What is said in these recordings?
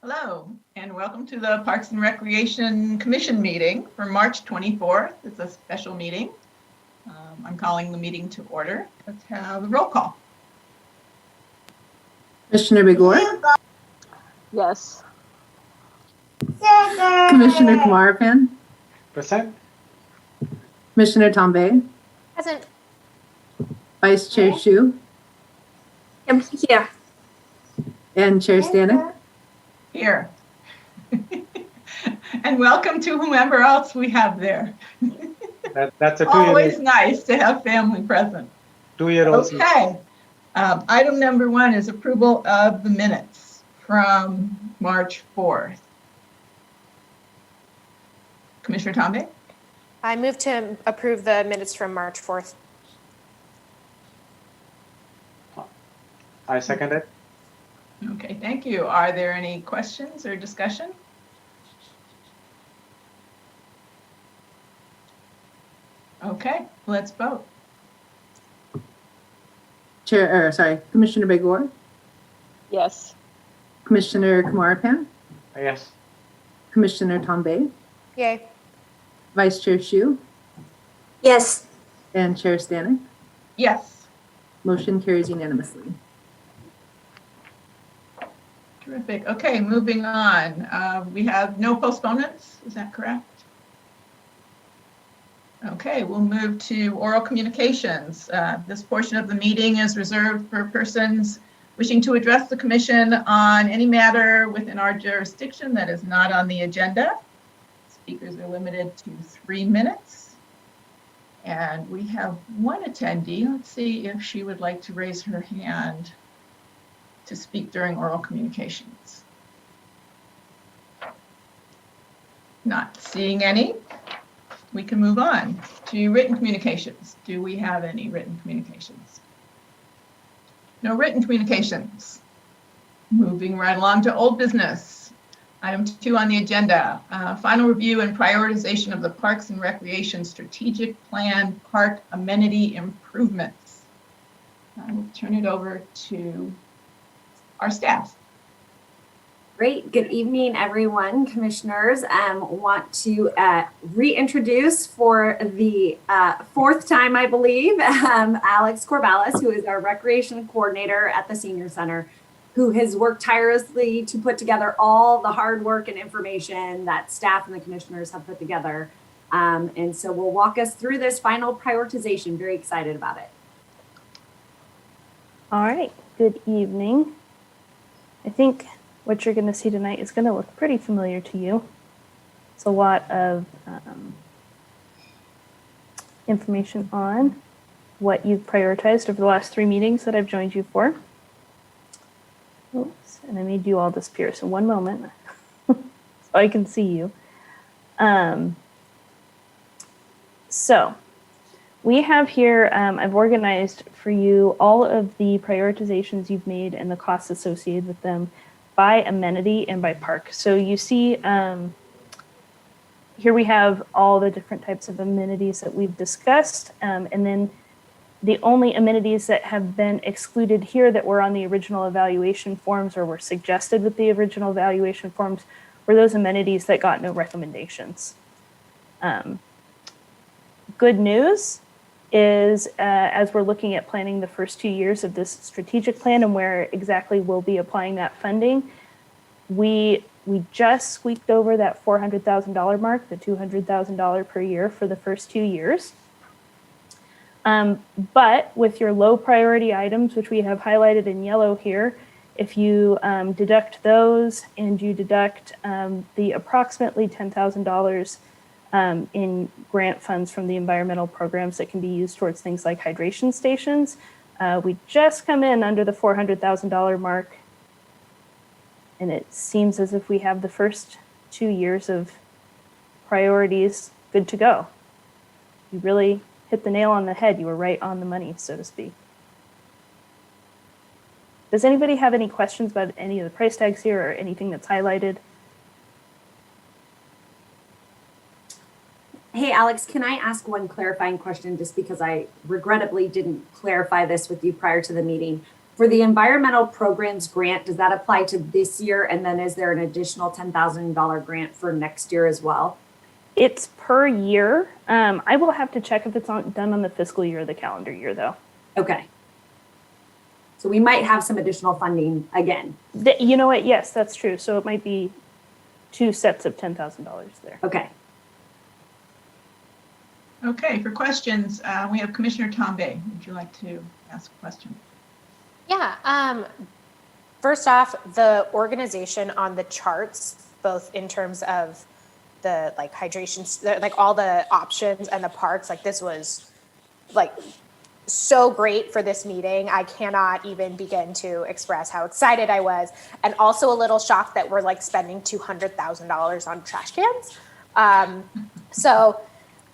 Hello, and welcome to the Parks and Recreation Commission meeting for March 24th. It's a special meeting. I'm calling the meeting to order. Let's have a roll call. Commissioner Bagor? Yes. Commissioner Kumarapan? Present. Commissioner Tombe? Present. Vice Chair Shu? I'm here. And Chair Stanek? Here. And welcome to whomever else we have there. That's a Always nice to have family present. 2-year-old. Okay. Item number 1 is approval of the minutes from March 4th. Commissioner Tombe? I move to approve the minutes from March 4th. I second it. Okay, thank you. Are there any questions or discussion? Okay, let's vote. Commissioner Bagor? Yes. Commissioner Kumarapan? Yes. Commissioner Tombe? Yay. Vice Chair Shu? Yes. And Chair Stanek? Yes. Motion carries unanimously. Terrific. Okay, moving on. We have no postponements, is that correct? Okay, we'll move to oral communications. This portion of the meeting is reserved for persons wishing to address the commission on any matter within our jurisdiction that is not on the agenda. Speakers are limited to 3 minutes. And we have one attendee. Let's see if she would like to raise her hand to speak during oral communications. Not seeing any. We can move on to written communications. Do we have any written communications? No written communications. Moving right along to old business. Item 2 on the agenda, final review and prioritization of the Parks and Recreation Strategic Plan Park Amenity Improvements. I will turn it over to our staff. Great. Good evening, everyone. Commissioners, want to reintroduce for the 4th time, I believe, Alex Corvallis, who is our recreation coordinator at the Senior Center, who has worked tirelessly to put together all the hard work and information that staff and the commissioners have put together. And so will walk us through this final prioritization. Very excited about it. All right. Good evening. I think what you're going to see tonight is going to look pretty familiar to you. It's a lot of information on what you've prioritized over the last 3 meetings that I've joined you for. Oops, and I made you all disappear, so one moment so I can see you. So we have here, I've organized for you all of the prioritizations you've made and the costs associated with them by amenity and by park. So you see here we have all the different types of amenities that we've discussed. And then the only amenities that have been excluded here that were on the original evaluation forms or were suggested with the original evaluation forms were those amenities that got no recommendations. Good news is as we're looking at planning the first 2 years of this strategic plan and where exactly we'll be applying that funding, we just squeaked over that $400,000 mark, the $200,000 per year for the first 2 years. But with your low priority items, which we have highlighted in yellow here, if you deduct those and you deduct the approximately $10,000 in grant funds from the environmental programs that can be used towards things like hydration stations, we just come in under the $400,000 mark. And it seems as if we have the first 2 years of priorities good to go. You really hit the nail on the head. You were right on the money, so to speak. Does anybody have any questions about any of the price tags here or anything that's highlighted? Hey, Alex, can I ask one clarifying question just because I regrettably didn't clarify this with you prior to the meeting? For the environmental programs grant, does that apply to this year? And then is there an additional $10,000 grant for next year as well? It's per year. I will have to check if it's done on the fiscal year or the calendar year, though. Okay. So we might have some additional funding again. You know what? Yes, that's true. So it might be 2 sets of $10,000 there. Okay. Okay, for questions, we have Commissioner Tombe. Would you like to ask a question? Yeah. First off, the organization on the charts, both in terms of the like hydration, like all the options and the parks, like this was like so great for this meeting. I cannot even begin to express how excited I was, and also a little shocked that we're like spending $200,000 on trash cans. So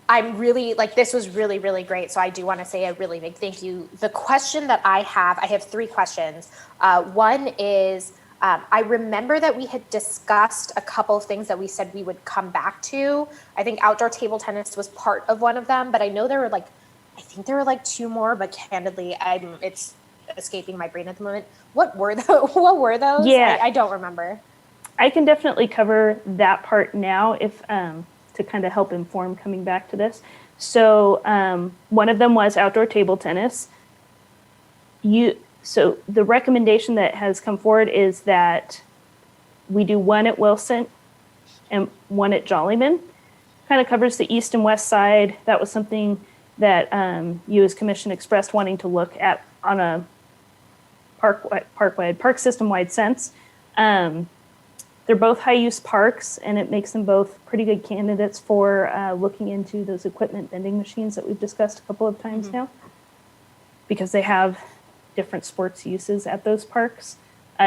I'm really like, this was really, really great. So I do want to say a really big thank you. The question that I have 3 questions. One is, I remember that we had discussed a couple of things that we said we would come back to. I think outdoor table tennis was part of one of them, but I know there were like, I think there were like 2 more, but candidly, it's escaping my brain at the moment. What were those? Yeah. I don't remember. I can definitely cover that part now if to kind of help inform coming back to this. So one of them was outdoor table tennis. So the recommendation that has come forward is that we do one at Wilson and one at Jollyman. Kind of covers the east and west side. That was something that you as commission expressed wanting to look at on a park system-wide sense. They're both high-use parks, and it makes them both pretty good candidates for looking into those equipment vending machines that we've discussed a couple of times now, because they have different sports uses at those parks.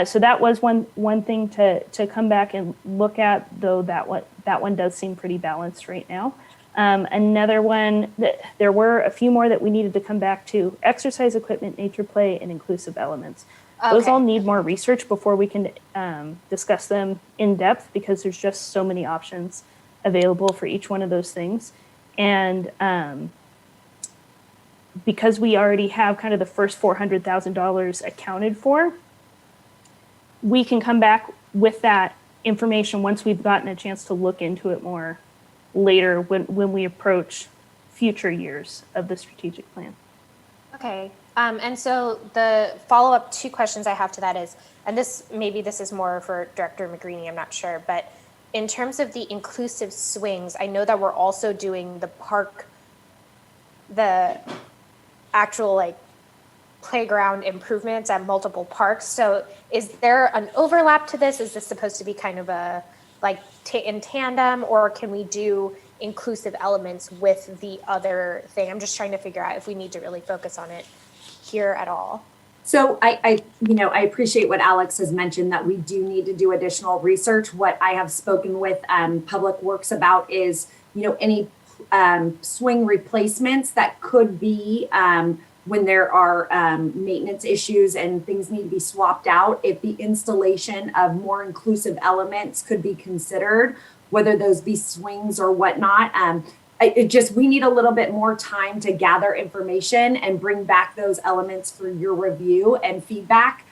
So that was one thing to come back and look at, though that one does seem pretty balanced right now. Another one, there were a few more that we needed to come back to: exercise equipment, nature play, and inclusive elements. Okay. Those all need more research before we can discuss them in depth, because there's just so many options available for each one of those things. And because we already have kind of the first $400,000 accounted for, we can come back with that information once we've gotten a chance to look into it more later when we approach future years of the strategic plan. Okay. And so the follow-up 2 questions I have to that is, and this is more for Director McGreeny, I'm not sure, but in terms of the inclusive swings, I know that we're also doing the actual like playground improvements at multiple parks. So is there an overlap to this? Is this supposed to be kind of a like in tandem, or can we do inclusive elements with the other thing? I'm just trying to figure out if we need to really focus on it here at all. So I appreciate what Alex has mentioned, that we do need to do additional research. What I have spoken with Public Works about is, any swing replacements that could be when there are maintenance issues and things need to be swapped out, if the installation of more inclusive elements could be considered, whether those be swings or whatnot. We need a little bit more time to gather information and bring back those elements for your review and feedback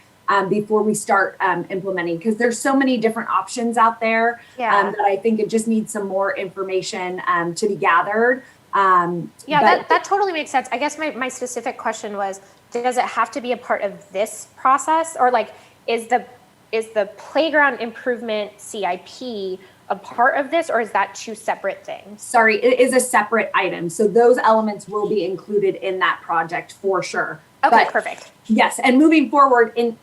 before we start implementing, because there's so many different options out there that I think it just needs some more information to be gathered. That totally makes sense. I guess my specific question was, does it have to be a part of this process, or like is the playground improvement CIP a part of this, or is that 2 separate things? Sorry, it is a separate item. So those elements will be included in that project for sure. Okay, perfect. Yes, and moving forward in,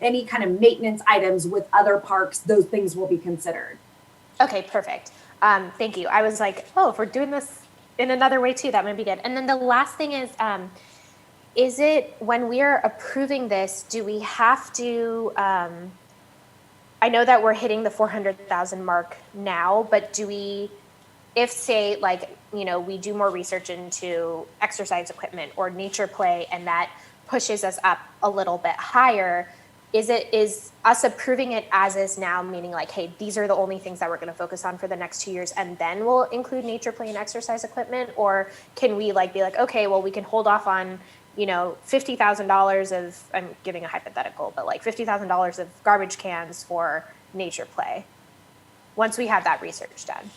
any kind of maintenance items with other parks, those things will be considered. Okay, perfect. Thank you. I was like, if we're doing this in another way too, that might be good. And then the last thing is it when we're approving this, do we have to, I know that we're hitting the 400,000 mark now, but do we, if say like, we do more research into exercise equipment or nature play, and that pushes us up a little bit higher, is us approving it as is now, meaning like, hey, these are the only things that we're going to focus on for the next 2 years, and then we'll include nature play and exercise equipment? Or can we like be like, okay, well, we can hold off on $50,000 of, I'm giving a hypothetical, but like $50,000 of garbage cans for nature play once we have that research done?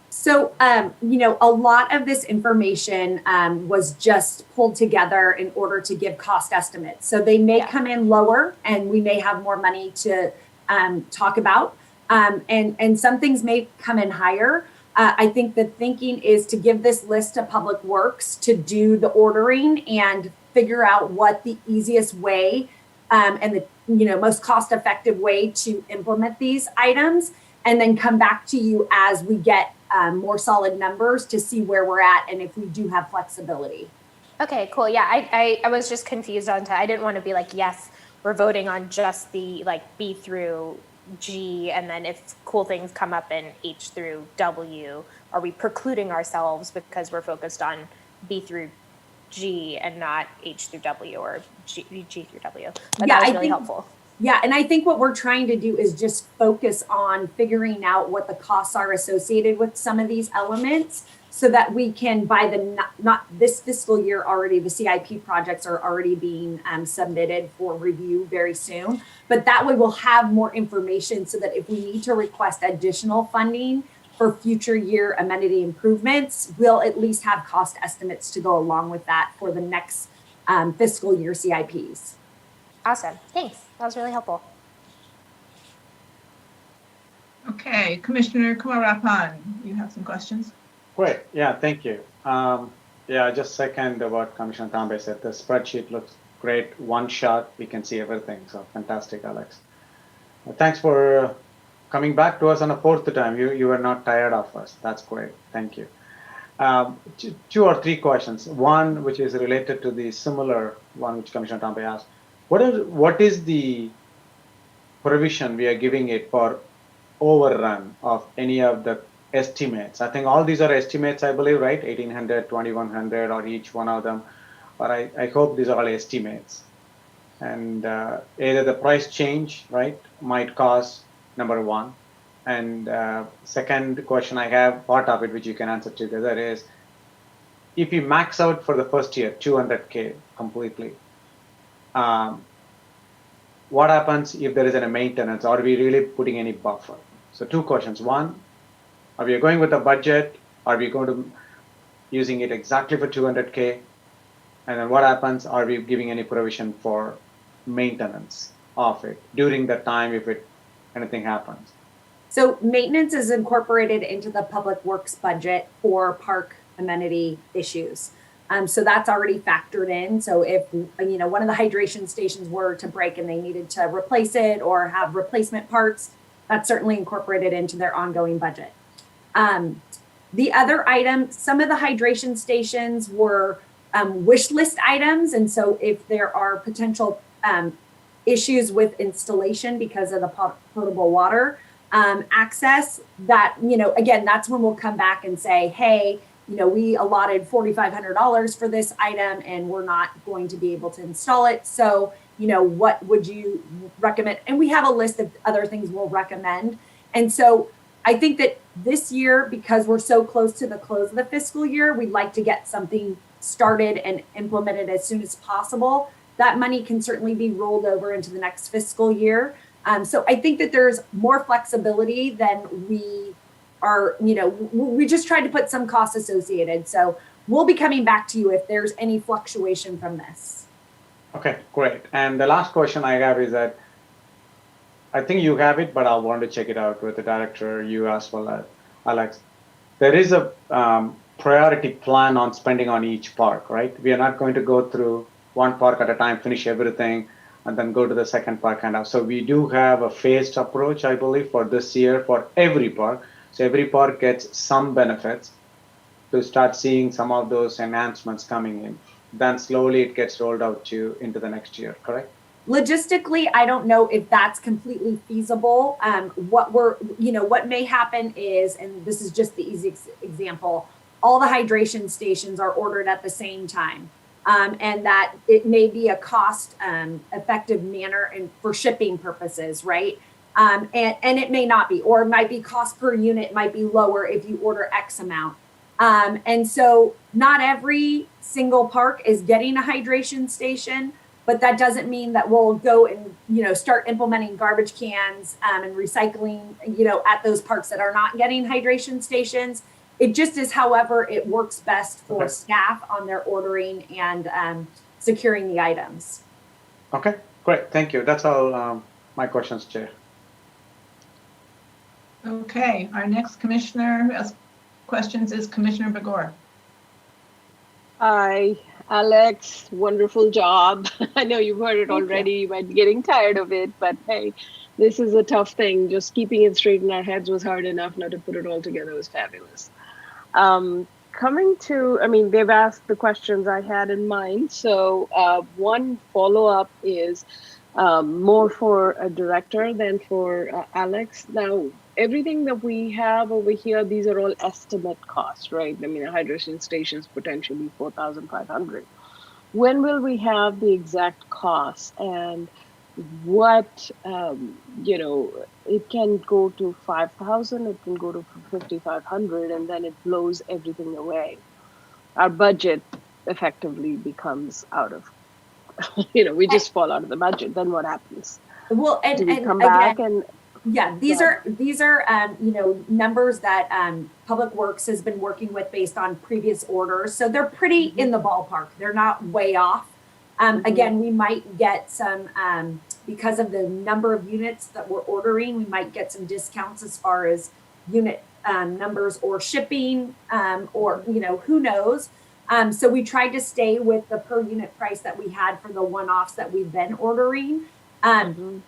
So, a lot of this information was just pulled together in order to give cost estimates. So they may come in lower and we may have more money to talk about. And some things may come in higher. I think the thinking is to give this list to Public Works to do the ordering and figure out what the easiest way and the most cost-effective way to implement these items, and then come back to you as we get more solid numbers to see where we're at and if we do have flexibility. Okay, cool. Yeah, I was just confused I didn't want to be like, yes, we're voting on just the like B through G, and then if cool things come up in H through W, are we precluding ourselves because we're focused on B through G and not H through W or G through W? But that was really helpful. Yeah, and I think what we're trying to do is just focus on figuring out what the costs are associated with some of these elements, so that we can, by the not this fiscal year already, the CIP projects are already being submitted for review very soon. But that way we'll have more information so that if we need to request additional funding for future year amenity improvements, we'll at least have cost estimates to go along with that for the next fiscal year CIPs. Awesome. Thanks. That was really helpful. Okay, Commissioner Kumarapan, you have some questions? Great. Yeah, thank you. Yeah, just second what Commissioner Tambe said. The spreadsheet looks great. One shot, we can see everything. So fantastic, Alex. Thanks for coming back to us on a fourth time. You were not tired of us. That's great. Thank you. Two or three questions. One, which is related to the similar one which Commissioner Tambe asked. What is the provision we are giving it for overrun of any of the estimates? I think all these are estimates, I believe, right? 1,800, 2,100, or each one of them. But I hope these are all estimates. And either the price change, right, might cause number one. And second question I have, part of it, which you can answer together, is if you max out for the first year, 200K completely, what happens if there is a maintenance? Are we really putting any buffer? So two questions. One, are we going with a budget? Are we going to using it exactly for 200K? And then what happens? Are we giving any provision for maintenance of it during the time if anything happens? So maintenance is incorporated into the Public Works budget for park amenity issues. So that's already factored in. So if one of the hydration stations were to break and they needed to replace it or have replacement parts, that's certainly incorporated into their ongoing budget. The other item, some of the hydration stations were wish list items. And so if there are potential issues with installation because of the potable water access, that, again, that's when we'll come back and say, hey, we allotted $4,500 for this item and we're not going to be able to install it. So, what would you recommend? And we have a list of other things we'll recommend. And so I think that this year, because we're so close to the close of the fiscal year, we'd like to get something started and implemented as soon as possible. That money can certainly be rolled over into the next fiscal year. So I think that there's more flexibility than we are, we just tried to put some costs associated. So we'll be coming back to you if there's any fluctuation from this. Okay, great. And the last question I have is that I think you have it, but I want to check it out with the director, you as well as Alex. There is a priority plan on spending on each park, right? We are not going to go through one park at a time, finish everything, and then go to the second park kind of. So we do have a phased approach, I believe, for this year for every park. So every park gets some benefits to start seeing some of those enhancements coming in. Then slowly it gets rolled out into the next year, correct? Logistically, I don't know if that's completely feasible. What may happen is, and this is just the easy example, all the hydration stations are ordered at the same time. And that it may be a cost effective manner and for shipping purposes, right? And it may not be, or it might be cost per unit might be lower if you order X amount. And so not every single park is getting a hydration station, but that doesn't mean that we'll go and, start implementing garbage cans and recycling, at those parks that are not getting hydration stations. It just is, however, it works best for staff on their ordering and securing the items. Okay, great. Thank you. That's all my questions, Chair. Okay, our next commissioner who has questions is Commissioner Bagor. Hi, Alex. Wonderful job. I know you've heard it already. You might be getting tired of it, but hey, this is a tough thing. Just keeping it straight in our heads was hard enough. Now to put it all together was fabulous. They've asked the questions I had in mind. So one follow-up is more for a director than for Alex. Now, everything that we have over here, these are all estimate costs, right? I mean, a hydration station's potentially $4,500. When will we have the exact costs? And what, it can go to 5,000, it can go to 5,500, and then it blows everything away. Our budget effectively becomes out of, we just fall out of the budget. Then what happens? Well, Do we come back and yeah, these are numbers that Public Works has been working with based on previous orders. So they're pretty in the ballpark. They're not way off. Again, we might get some, because of the number of units that we're ordering, we might get some discounts as far as unit numbers or shipping, or, who knows. So we tried to stay with the per unit price that we had for the one-offs that we've been ordering.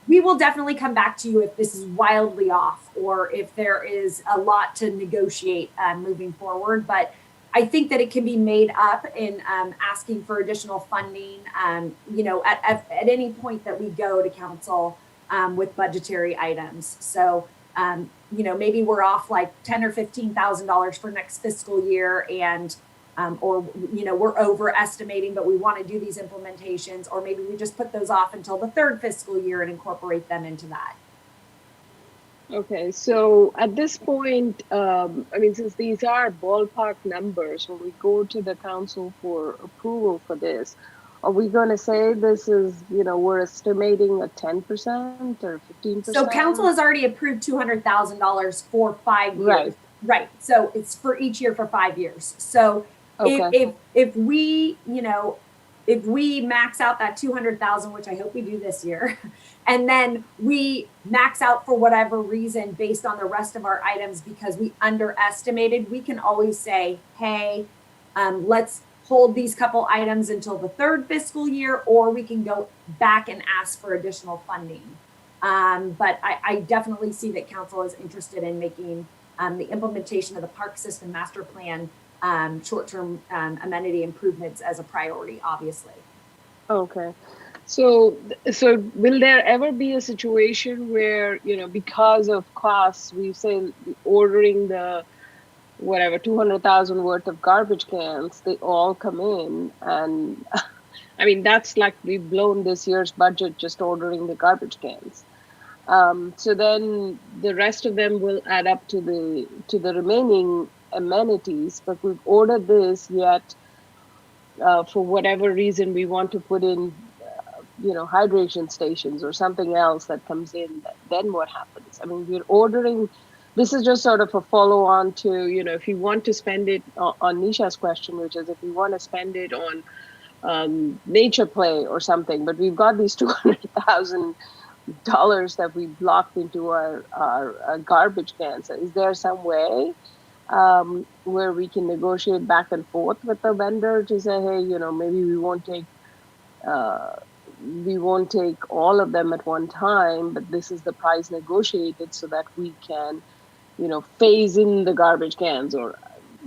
We will definitely come back to you if this is wildly off or if there is a lot to negotiate moving forward. But I think that it can be made up in asking for additional funding, at any point that we go to council with budgetary items. So, maybe we're off like $10,000 or $15,000 for next fiscal year, and or we're overestimating, but we want to do these implementations, or maybe we just put those off until the third fiscal year and incorporate them into that. Okay, so at this point, since these are ballpark numbers, when we go to the council for approval for this, are we going to say this is, we're estimating a 10% or 15%? So council has already approved $200,000 for 5 years. Right. So it's for each year for 5 years. So if we max out that 200,000, which I hope we do this year, and then we max out for whatever reason based on the rest of our items because we underestimated, we can always say, hey, let's hold these couple items until the third fiscal year, or we can go back and ask for additional funding. But I definitely see that council is interested in making the implementation of the park system master plan short-term amenity improvements as a priority, obviously. Okay. So will there ever be a situation where, because of costs, we say ordering the whatever 200,000 worth of garbage cans, they all come in, and that's like we've blown this year's budget just ordering the garbage cans. So then the rest of them will add up to the remaining amenities, but we've ordered this, yet for whatever reason we want to put in hydration stations or something else that comes in. Then what happens? We're ordering. This is just sort of a follow on to if you want to spend it on Nisha's question, which is if you want to spend it on nature play or something, but we've got these $200,000 that we blocked into our garbage cans. Is there some way where we can negotiate back and forth with the vendor to say, hey, maybe we won't take all of them at one time, but this is the price negotiated so that we can, phase in the garbage cans, or,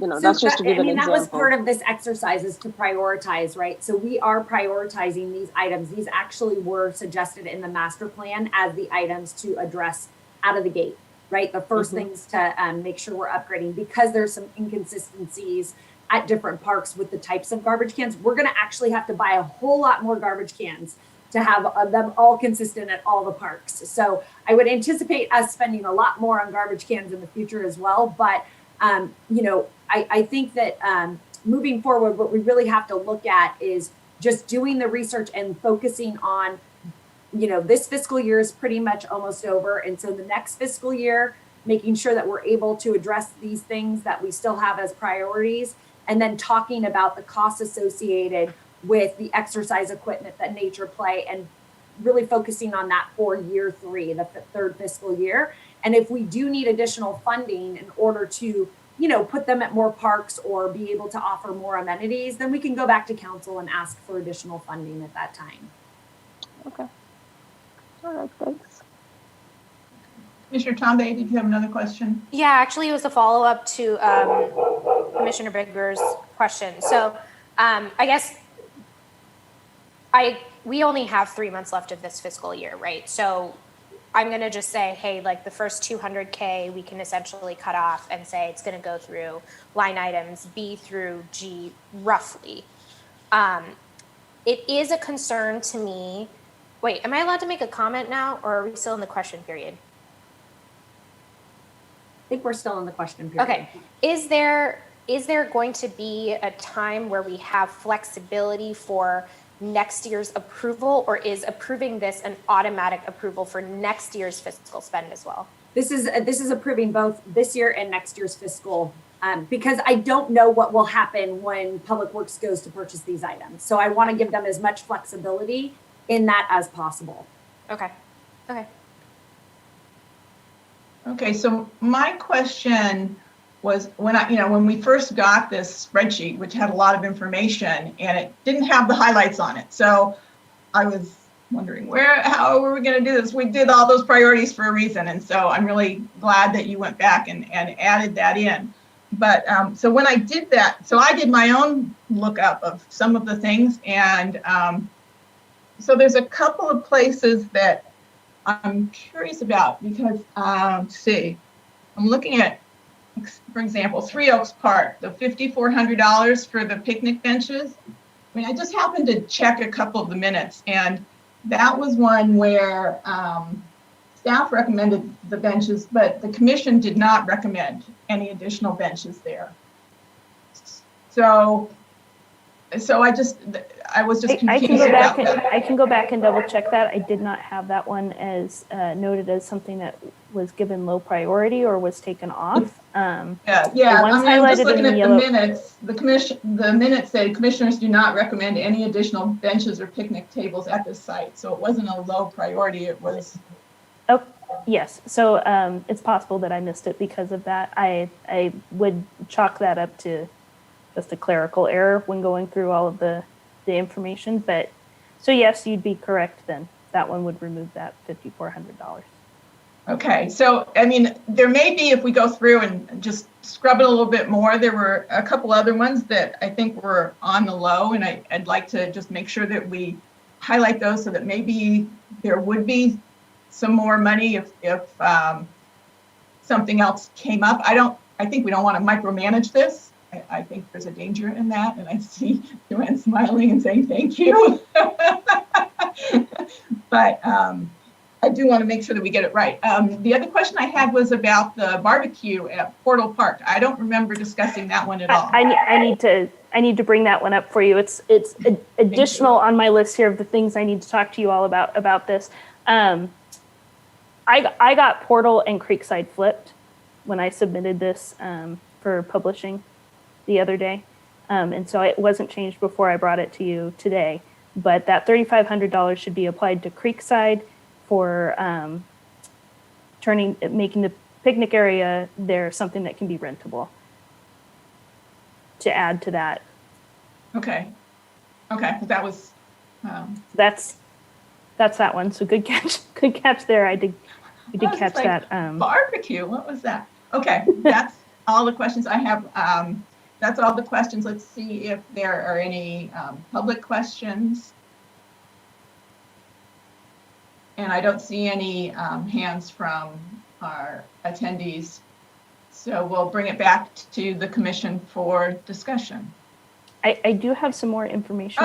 that's just to give an example. That was part of this exercise, is to prioritize, right? So we are prioritizing these items. These actually were suggested in the master plan as the items to address out of the gate, right? The first things to make sure we're upgrading, because there's some inconsistencies at different parks with the types of garbage cans. We're going to actually have to buy a whole lot more garbage cans to have them all consistent at all the parks. So I would anticipate us spending a lot more on garbage cans in the future as well. But, I think that moving forward, what we really have to look at is just doing the research and focusing on, this fiscal year is pretty much almost over. And so the next fiscal year, making sure that we're able to address these things that we still have as priorities, and then talking about the costs associated with the exercise equipment, that nature play, and really focusing on that for year 3, the third fiscal year. And if we do need additional funding in order to, put them at more parks or be able to offer more amenities, then we can go back to council and ask for additional funding at that time. Okay. All right, thanks. Commissioner Tombe, did you have another question? Yeah, actually, it was a follow-up to Commissioner Bagor's question. So I guess we only have 3 months left of this fiscal year, right? So I'm going to just say, hey, like the first 200K, we can essentially cut off and say it's going to go through line items B through G roughly. It is a concern to me. Wait, am I allowed to make a comment now, or are we still in the question period? I think we're still in the question period. Okay. Is there going to be a time where we have flexibility for next year's approval, or is approving this an automatic approval for next year's fiscal spend as well? This is approving both this year and next year's fiscal, because I don't know what will happen when Public Works goes to purchase these items. So I want to give them as much flexibility in that as possible. Okay. Okay, so my question was when we first got this spreadsheet, which had a lot of information and it didn't have the highlights on it. So I was wondering how were we going to do this? We did all those priorities for a reason. And so I'm really glad that you went back and added that in. But so when I did that, so I did my own lookup of some of the things. And so there's a couple of places that I'm curious about because, let's see, I'm looking at, for example, Three Oaks Park, the $5,400 for the picnic benches. I mean, I just happened to check a couple of the minutes, and that was one where staff recommended the benches, but the commission did not recommend any additional benches there. So I was just confused about that. I can go back and double check that. I did not have that one as noted as something that was given low priority or was taken off. Yeah. I'm just looking at the minutes. The minutes say commissioners do not recommend any additional benches or picnic tables at this site. So it wasn't a low priority. It was. Oh, yes. So it's possible that I missed it because of that. I would chalk that up to just a clerical error when going through all of the information. But so yes, you'd be correct then. That one would remove that $5,400. Okay, so I mean, there may be, if we go through and just scrub it a little bit more, there were a couple other ones that I think were on the low, and I'd like to just make sure that we highlight those so that maybe there would be some more money if something else came up. I think we don't want to micromanage this. I think there's a danger in that, and I see Joanne smiling and saying thank you. But I do want to make sure that we get it right. The other question I had was about the barbecue at Portal Park. I don't remember discussing that one at all. I need to bring that one up for you. It's additional on my list here of the things I need to talk to you all about this. I got Portal and Creekside flipped when I submitted this for publishing the other day. And so it wasn't changed before I brought it to you today. But that $3,500 should be applied to Creekside for making the picnic area there something that can be rentable. To add to that. Okay. That was. That's that one. So good catch there. We did catch that. Barbecue. What was that? Okay, that's all the questions I have. That's all the questions. Let's see if there are any public questions. And I don't see any hands from our attendees. So we'll bring it back to the commission for discussion. I do have some more information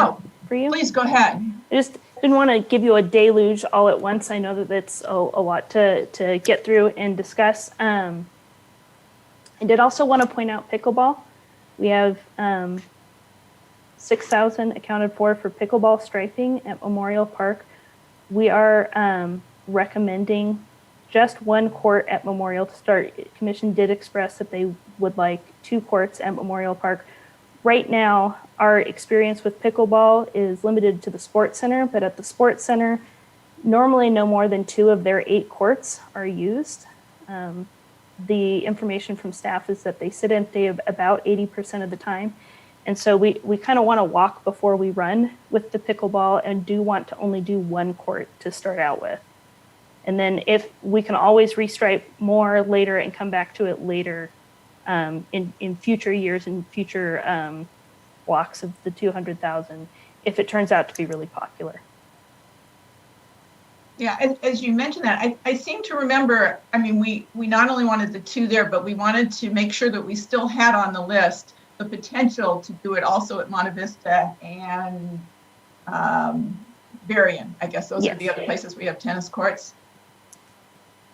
for you. Please go ahead. I just didn't want to give you a deluge all at once. I know that it's a lot to get through and discuss. I did also want to point out Pickleball. We have 6,000 accounted for pickleball striping at Memorial Park. We are recommending just one court at Memorial to start. Commission did express that they would like 2 courts at Memorial Park. Right now, our experience with pickleball is limited to the Sports Center, but at the Sports Center, normally no more than 2 of their 8 courts are used. The information from staff is that they sit empty about 80% of the time. And so we kind of want to walk before we run with the pickleball and do want to only do 1 court to start out with. And then if we can always restripe more later and come back to it later in future years and future blocks of the 200,000, if it turns out to be really popular. Yeah, and as you mentioned that, I seem to remember, I mean, we not only wanted the 2 there, but we wanted to make sure that we still had on the list the potential to do it also at Monte Vista and Berrien. I guess those are the other places we have tennis courts.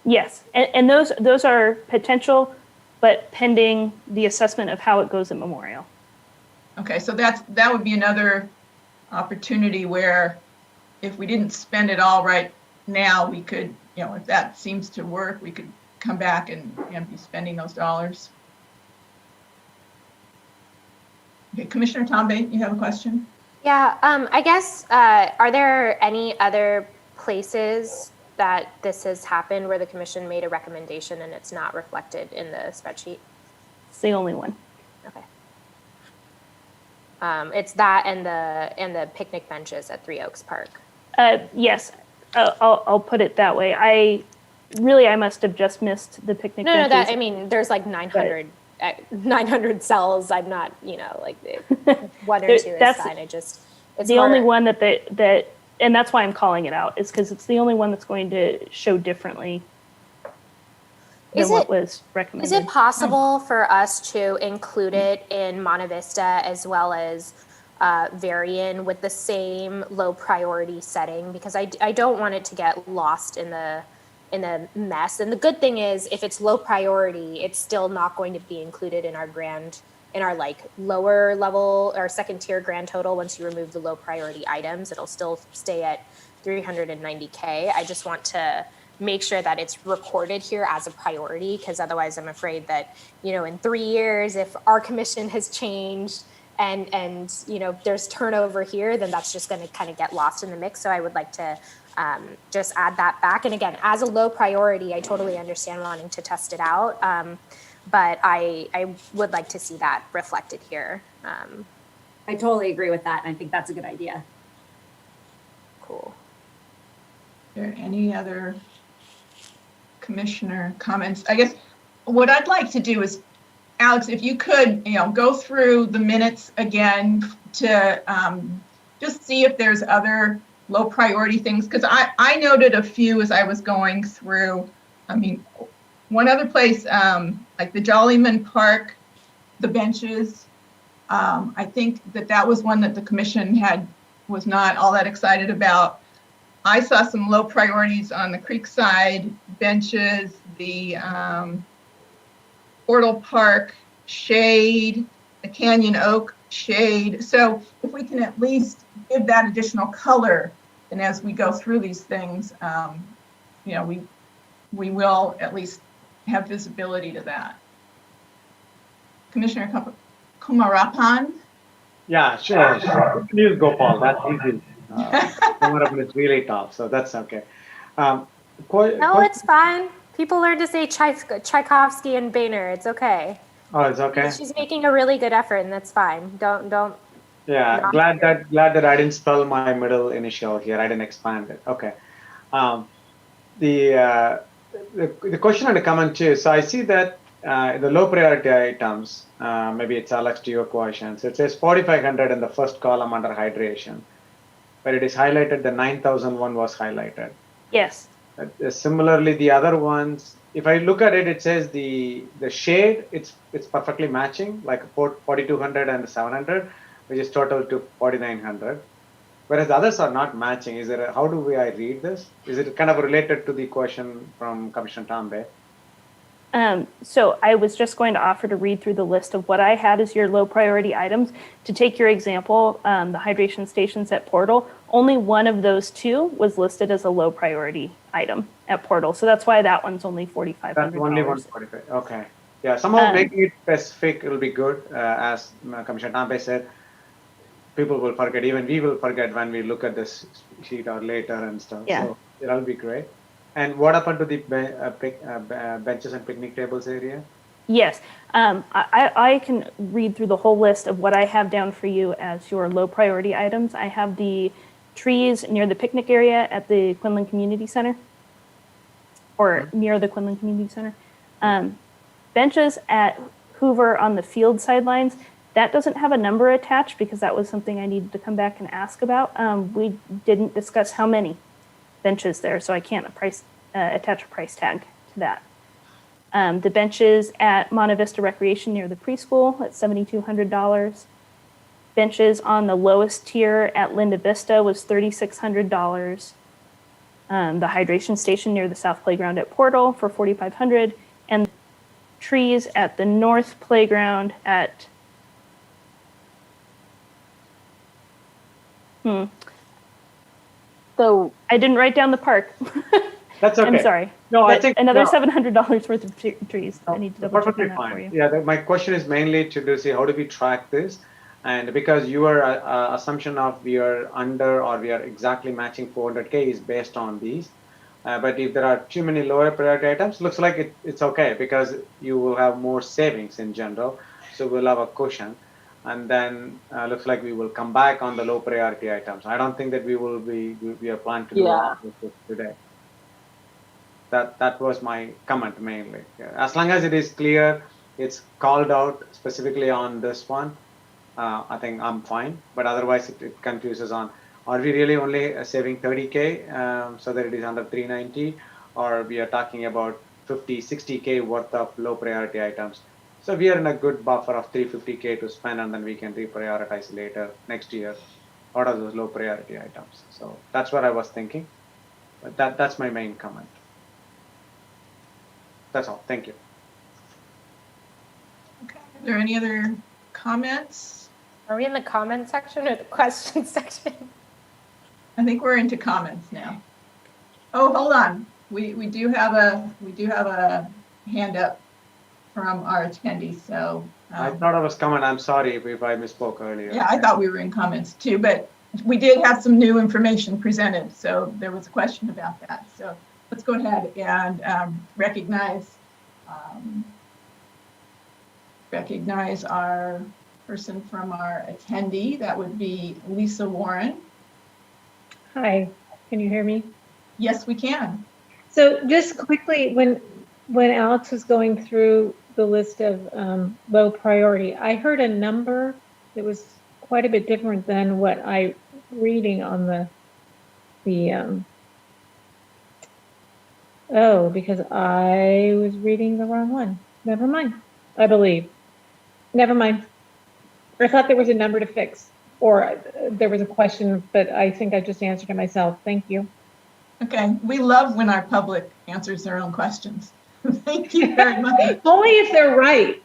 Yes, and those are potential, but pending the assessment of how it goes at Memorial. Okay, so that would be another opportunity where if we didn't spend it all right now, we could, if that seems to work, we could come back and be spending those dollars. Okay, Commissioner Tombe, you have a question? Yeah, I guess, are there any other places that this has happened where the commission made a recommendation and it's not reflected in the spreadsheet? It's the only one. Okay. It's that and the picnic benches at Three Oaks Park. Yes, I'll put it that way. I must have just missed the picnic benches. No, I mean, there's like 900 cells. I'm not, like 1 or 2 is fine. It's the only one that and that's why I'm calling it out, is because it's the only one that's going to show differently than what was recommended. Is it possible for us to include it in Monte Vista as well as Berrien with the same low priority setting? Because I don't want it to get lost in the mess. And the good thing is, if it's low priority, it's still not going to be included in our like lower level or second tier grand total. Once you remove the low priority items, it'll still stay at $390K. I just want to make sure that it's recorded here as a priority, because otherwise I'm afraid that, in 3 years, if our commission has changed and there's turnover here, then that's just going to kind of get lost in the mix. So I would like to just add that back. And again, as a low priority, I totally understand wanting to test it out. But I would like to see that reflected here. I totally agree with that. And I think that's a good idea. Cool. Are there any other commissioner comments? I guess what I'd like to do is, Alex, if you could, go through the minutes again to just see if there's other low priority things, because I noted a few as I was going through. I mean, one other place, like the Jollyman Park, the benches, I think that was one that the commission was not all that excited about. I saw some low priorities on the Creekside benches, the Portal Park shade, the Canyon Oak shade. So if we can at least give that additional color, and as we go through these things, we will at least have visibility to that. Commissioner Kumarapan? Yeah, sure. Please go, Paul. That's easy. Kumarapan is really tough, so that's okay. No, it's fine. People learn to say Tchaikovsky and Boehner. It's okay. Oh, it's okay. She's making a really good effort, and that's fine. Don't. Yeah, glad that I didn't spell my middle initial here. I didn't expand it. Okay. The question and the comment too. So I see that the low priority items, maybe it's Alex to your question. So it says 4,500 in the first column under hydration, but it is highlighted. The 9,001 was highlighted. Yes. Similarly, the other ones, if I look at it, it says the shade, it's perfectly matching, like 4,200 and 700, which is total to 4,900. Whereas the others are not matching. How do I read this? Is it kind of related to the question from Commissioner Tombe? So I was just going to offer to read through the list of what I had as your low priority items. To take your example, the hydration stations at Portal, only one of those two was listed as a low priority item at Portal. So that's why that one's only $4,500. That's only 145. Okay. Yeah, somehow making it specific will be good. As Commissioner Tambe said, people will forget. Even we will forget when we look at this sheet or later and stuff. Yeah. So that'll be great. And what happened to the benches and picnic tables area? Yes, I can read through the whole list of what I have down for you as your low priority items. I have the trees near the picnic area at the Quinlan Community Center, or near the Quinlan Community Center. Benches at Hoover on the field sidelines. That doesn't have a number attached because that was something I needed to come back and ask about. We didn't discuss how many benches there, so I can't attach a price tag to that. The benches at Monte Vista Recreation near the preschool at $7,200. Benches on the lowest tier at Linda Vista was $3,600. The hydration station near the South Playground at Portal for $4,500, and trees at the North Playground at So I didn't write down the park. That's okay. I'm sorry. No, I But think another no. $700 worth of trees. I need to double check on Perfectly that for fine. you. Yeah, my question is mainly to see how do we track this, and because your assumption of we are under or we are exactly matching 400K is based on these, but if there are too many lower priority items, looks like it's okay because you will have more savings in general, so we'll have a cushion, and then looks like we will come back on the low priority items. I don't think that we are planning to do all this today. That was my comment mainly. Yeah. As long as it is clear, it's called out specifically on this one, I think I'm fine. But otherwise, it confuses on, are we really only saving 30K so that it is under 390, or we are talking about 50, 60K worth of low priority items. So we are in a good buffer of 350K to spend, and then we can reprioritize later next year out of those low priority items. So that's what I was thinking. But that's my main comment. That's all. Thank you. Okay. Are there any other comments? Are we in the comment section or the question section? I think we're into comments now. Oh, hold on. We do have a hand up from our attendee. So I thought I was comment. I'm sorry if I misspoke earlier. yeah, I thought we were in comments too, but we did have some new information presented. So there was a question about that. So let's go ahead and recognize our person from our attendee. That would be Lisa Warren. Hi, can you hear me? Yes, we can. So just quickly, when Alex was going through the list of low priority, I heard a number that was quite a bit different than what I reading on the because I was reading the wrong one. Never mind. I believe. Never mind. I thought there was a number to fix, or there was a question, but I think I just answered it myself. Thank you. Okay, we love when our public answers their own questions. Thank you very much. Only if they're right.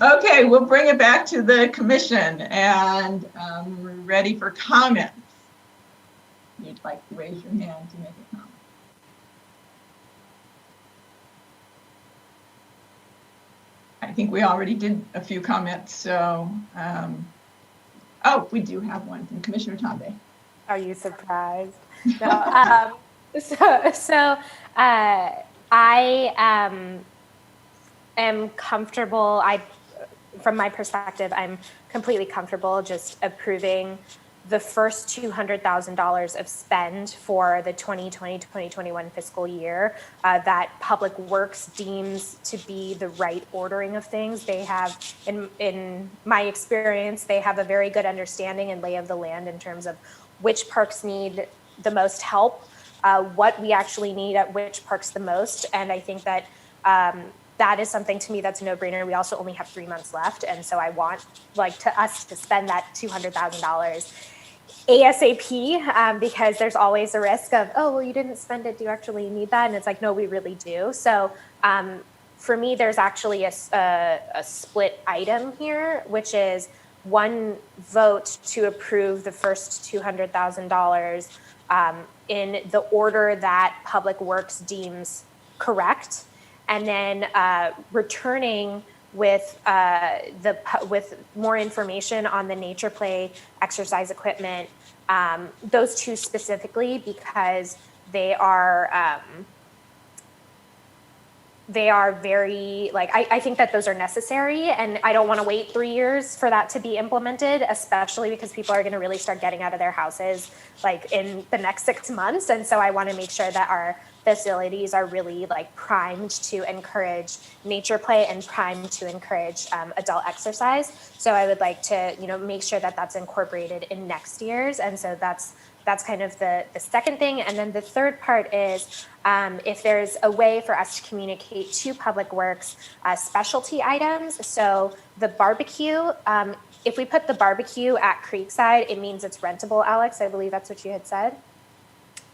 Okay, we'll bring it back to the commission, and we're ready for comments. You'd like to raise your hand to make a comment. I think we already did a few comments, so, oh, we do have one from Commissioner Tambe. Are you surprised? No. I am comfortable. From my perspective, I'm completely comfortable just approving the first $200,000 of spend for the 2020-2021 fiscal year that Public Works deems to be the right ordering of things. They have, in my experience, they have a very good understanding and lay of the land in terms of which parks need the most help, what we actually need at which parks the most. And I think that that is something to me that's a no-brainer. We also only have 3 months left. And so I want us to spend that $200,000 ASAP, because there's always a risk of, oh, well, you didn't spend it. Do you actually need that? And it's like, no, we really do. So for me, there's actually a split item here, which is one vote to approve the first $200,000 in the order that Public Works deems correct, and then returning with with more information on the nature play exercise equipment. Those two specifically because they are very, like, I think that those are necessary, and I don't want to wait 3 years for that to be implemented, especially because people are going to really start getting out of their houses like in the next 6 months. And so I want to make sure that our facilities are really like primed to encourage nature play and primed to encourage adult exercise. So I would like to, make sure that that's incorporated in next year's. And so that's kind of the second thing. And then the third part is if there's a way for us to communicate to Public Works specialty items. So the barbecue, if we put the barbecue at Creekside, it means it's rentable, Alex. I believe that's what you had said.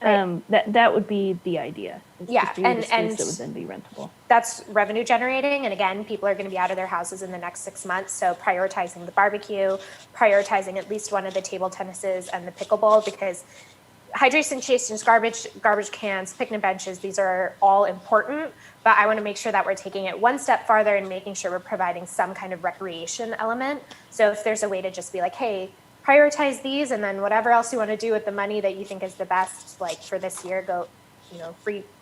Right? That would be the idea. It's Yeah, just to use a space and that would then be rentable. That's revenue generating. And again, people are going to be out of their houses in the next 6 months. So prioritizing the barbecue, prioritizing at least one of the table tennises and the pickleball, because hydration stations, garbage cans, picnic benches, these are all important. But I want to make sure that we're taking it one step farther and making sure we're providing some kind of recreation element. So if there's a way to just be like, hey, prioritize these, and then whatever else you want to do with the money that you think is the best, like for this year, go,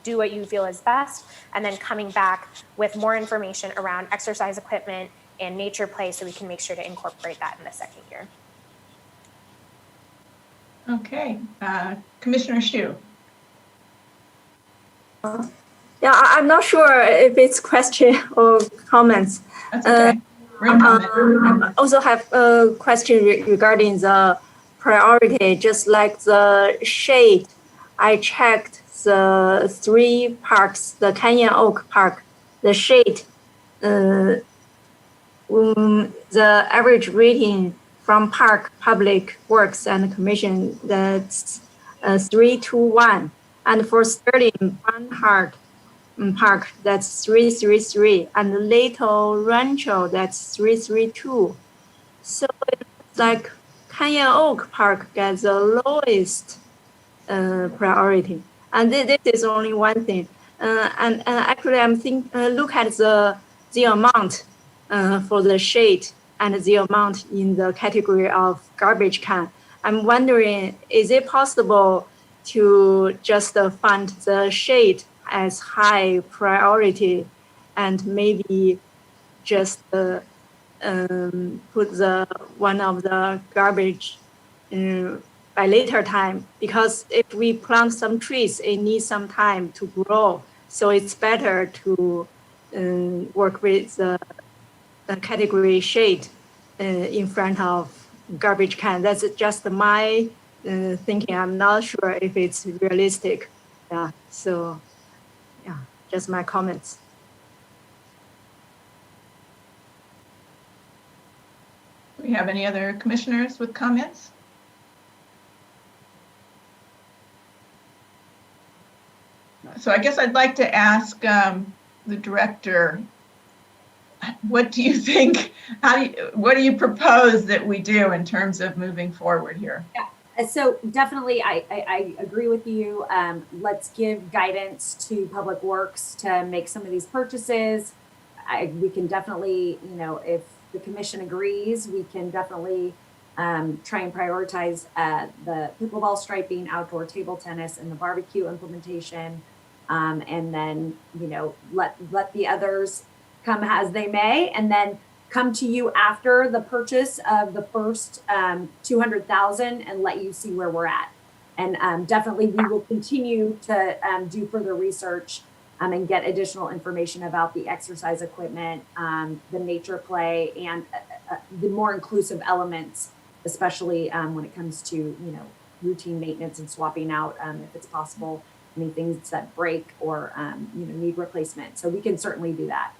do what you feel is best. And then coming back with more information around exercise equipment and nature play so we can make sure to incorporate that in the second year. Okay, Commissioner Shu. Yeah, I'm not sure if it's question or comments. That's okay. I also have a question regarding the priority, just like the shade. I checked the 3 parks, the Canyon Oak Park, the shade, the average rating from Park, Public Works, and Commission, that's 3-1. And for Sterling Barnhart Park, that's 333, and Little Rancho, that's 332. So it's like Canyon Oak Park gets the lowest priority, and this is only one thing. And actually, I'm look at the amount for the shade and the amount in the category of garbage can. I'm wondering, is it possible to just fund the shade as high priority, and maybe just put one of the garbage by later time? Because if we plant some trees, it needs some time to grow. So it's better to work with the category shade in front of garbage can. That's just my thinking. I'm not sure if it's realistic. Yeah. So, yeah, just my comments. Do we have any other commissioners with comments? So I guess I'd like to ask the director, what do you think, what do you propose that we do in terms of moving forward here? Yeah, so definitely I agree with you. Let's give guidance to Public Works to make some of these purchases. We can definitely, if the commission agrees, we can definitely try and prioritize the pickleball striping, outdoor table tennis, and the barbecue implementation. And then, let the others come as they may, and then come to you after the purchase of the first 200,000 and let you see where we're at. And definitely we will continue to do further research and get additional information about the exercise equipment, the nature play, and the more inclusive elements, especially when it comes to, routine maintenance and swapping out, if it's possible, any things that break or, need replacement. So we can certainly do that.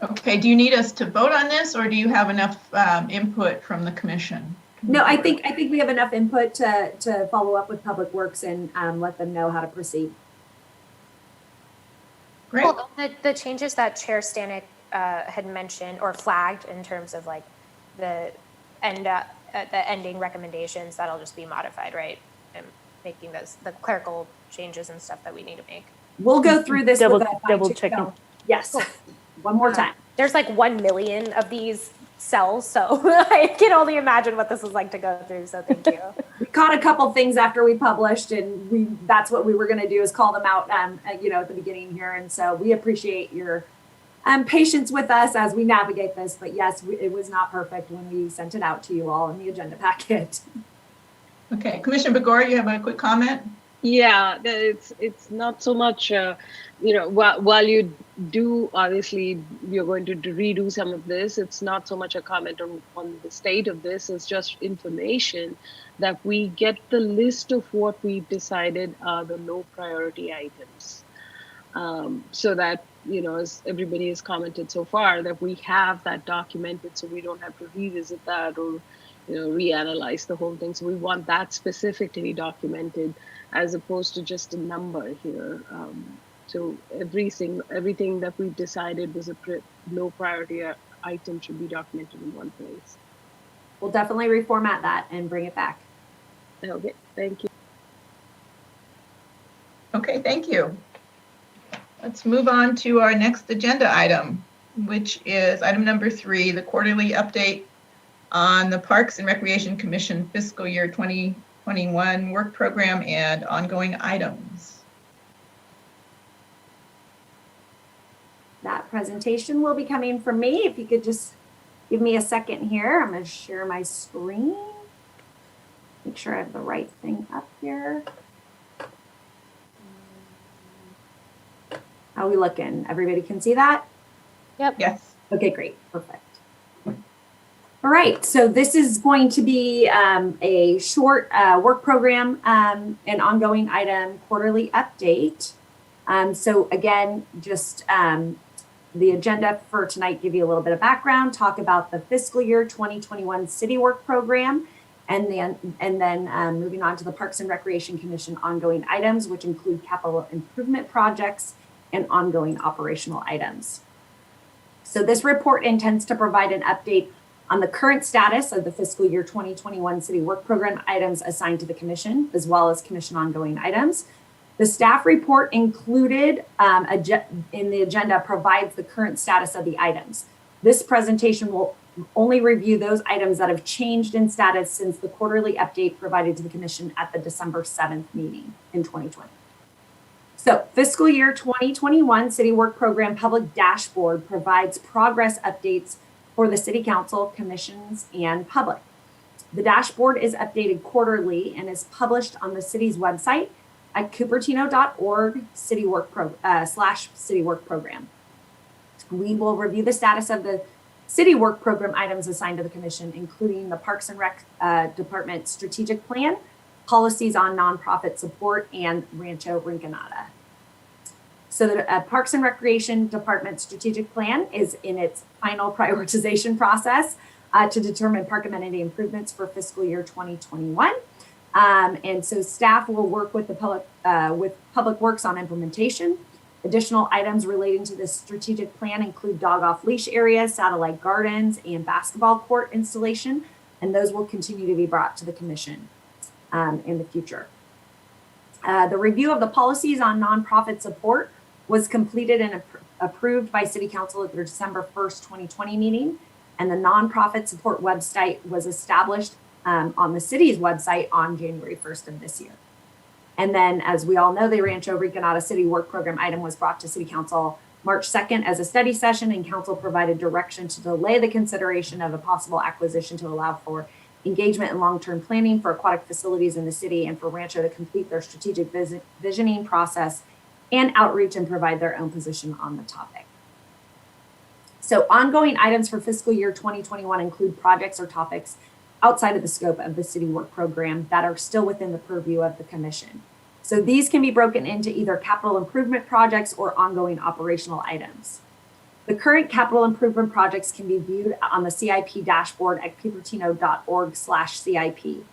Okay, do you need us to vote on this, or do you have enough input from the commission? No, I think we have enough input to follow up with Public Works and let them know how to proceed. Great. Well, the changes that Chair Stanek had mentioned or flagged in terms of like the ending recommendations, that'll just be modified, right? And making the clerical changes and stuff that we need to make. We'll go through this with a double checking. Yes, one more time. There's like 1 million of these cells, so I can only imagine what this is like to go through. So thank you. We caught a couple things after we published, and that's what we were going to do is call them out, at the beginning here. And so we appreciate your patience with us as we navigate this. But yes, it was not perfect when we sent it out to you all in the agenda packet. Okay, Commissioner Bagor, you have a quick comment? Yeah, it's not so much, while you do, obviously, you're going to redo some of this, it's not so much a comment on the state of this, it's just information that we get the list of what we decided are the low priority items. So that, as everybody has commented so far, that we have that documented so we don't have to revisit that or, reanalyze the whole thing. So we want that specifically documented as opposed to just a number here. So everything that we decided was a low priority item should be documented in one place. We'll definitely reformat that and bring it back. Okay, thank you. Okay, thank you. Let's move on to our next agenda item, which is item number 3, the quarterly update on the Parks and Recreation Commission fiscal year 2021 work program and ongoing items. That presentation will be coming from me. If you could just give me a second here. I'm going to share my screen. Make sure I have the right thing up here. How are we looking? Everybody can see that? Yep. Yes. Okay, great. Perfect. All right, so this is going to be a short work program and ongoing item quarterly update. So again, just the agenda for tonight, give you a little bit of background, talk about the fiscal year 2021 city work program, and then moving on to the Parks and Recreation Commission ongoing items, which include capital improvement projects and ongoing operational items. So this report intends to provide an update on the current status of the fiscal year 2021 city work program items assigned to the commission, as well as commission ongoing items. The staff report included in the agenda provides the current status of the items. This presentation will only review those items that have changed in status since the quarterly update provided to the commission at the December 7th meeting in 2020. So fiscal year 2021 city work program public dashboard provides progress updates for the city council, commissions, and public. The dashboard is updated quarterly and is published on the city's website at cupertino.org/city work program. We will review the status of the city work program items assigned to the commission, including the Parks and Rec Department strategic plan, policies on nonprofit support, and Rancho Rinconada. So the Parks and Recreation Department strategic plan is in its final prioritization process to determine park amenity improvements for fiscal year 2021. And so staff will work with Public Works on implementation. Additional items relating to this strategic plan include dog off leash areas, satellite gardens, and basketball court installation. And those will continue to be brought to the commission in the future. The review of the policies on nonprofit support was completed and approved by City Council at their December 1st, 2020 meeting. And the nonprofit support website was established on the city's website on January 1st of this year. And then, as we all know, the Rancho Rinconada City Work Program item was brought to City Council March 2nd as a study session, and Council provided direction to delay the consideration of a possible acquisition to allow for engagement and long-term planning for aquatic facilities in the city and for Rancho to complete their strategic visioning process and outreach and provide their own position on the topic. So ongoing items for fiscal year 2021 include projects or topics outside of the scope of the city work program that are still within the purview of the commission. So these can be broken into either capital improvement projects or ongoing operational items. The current capital improvement projects can be viewed on the CIP dashboard at cupertino.org/CIP.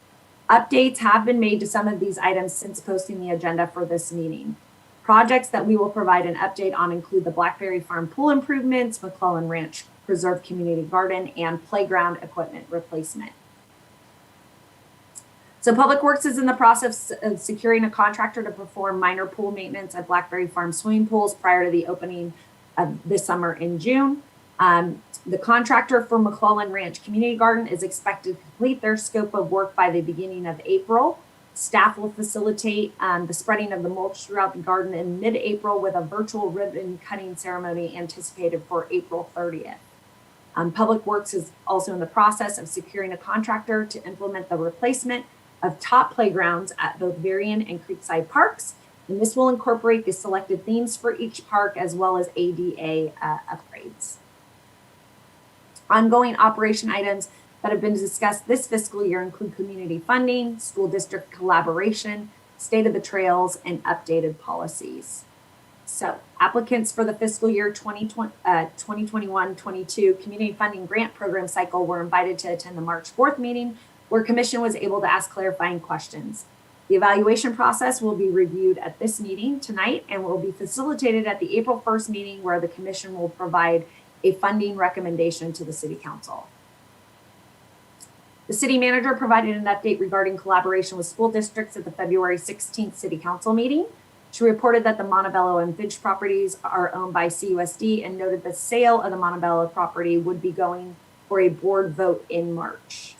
Updates have been made to some of these items since posting the agenda for this meeting. Projects that we will provide an update on include the Blackberry Farm pool improvements, McClellan Ranch Preserve Community Garden, and playground equipment replacement. So Public Works is in the process of securing a contractor to perform minor pool maintenance at Blackberry Farm swimming pools prior to the opening of this summer in June. The contractor for McClellan Ranch Community Garden is expected to complete their scope of work by the beginning of April. Staff will facilitate the spreading of the mulch throughout the garden in mid-April with a virtual ribbon cutting ceremony anticipated for April 30th. Public Works is also in the process of securing a contractor to implement the replacement of top playgrounds at both Varian and Creekside Parks. And this will incorporate the selected themes for each park as well as ADA upgrades. Ongoing operation items that have been discussed this fiscal year include community funding, school district collaboration, state of the trails, and updated policies. So applicants for the fiscal year 2021-22 community funding grant program cycle were invited to attend the March 4th meeting, where Commission was able to ask clarifying questions. The evaluation process will be reviewed at this meeting tonight and will be facilitated at the April 1st meeting, where the Commission will provide a funding recommendation to the City Council. The City Manager provided an update regarding collaboration with school districts at the February 16th City Council meeting. She reported that the Montebello and Finch properties are owned by CUSD and noted the sale of the Montebello property would be going for a board vote in March.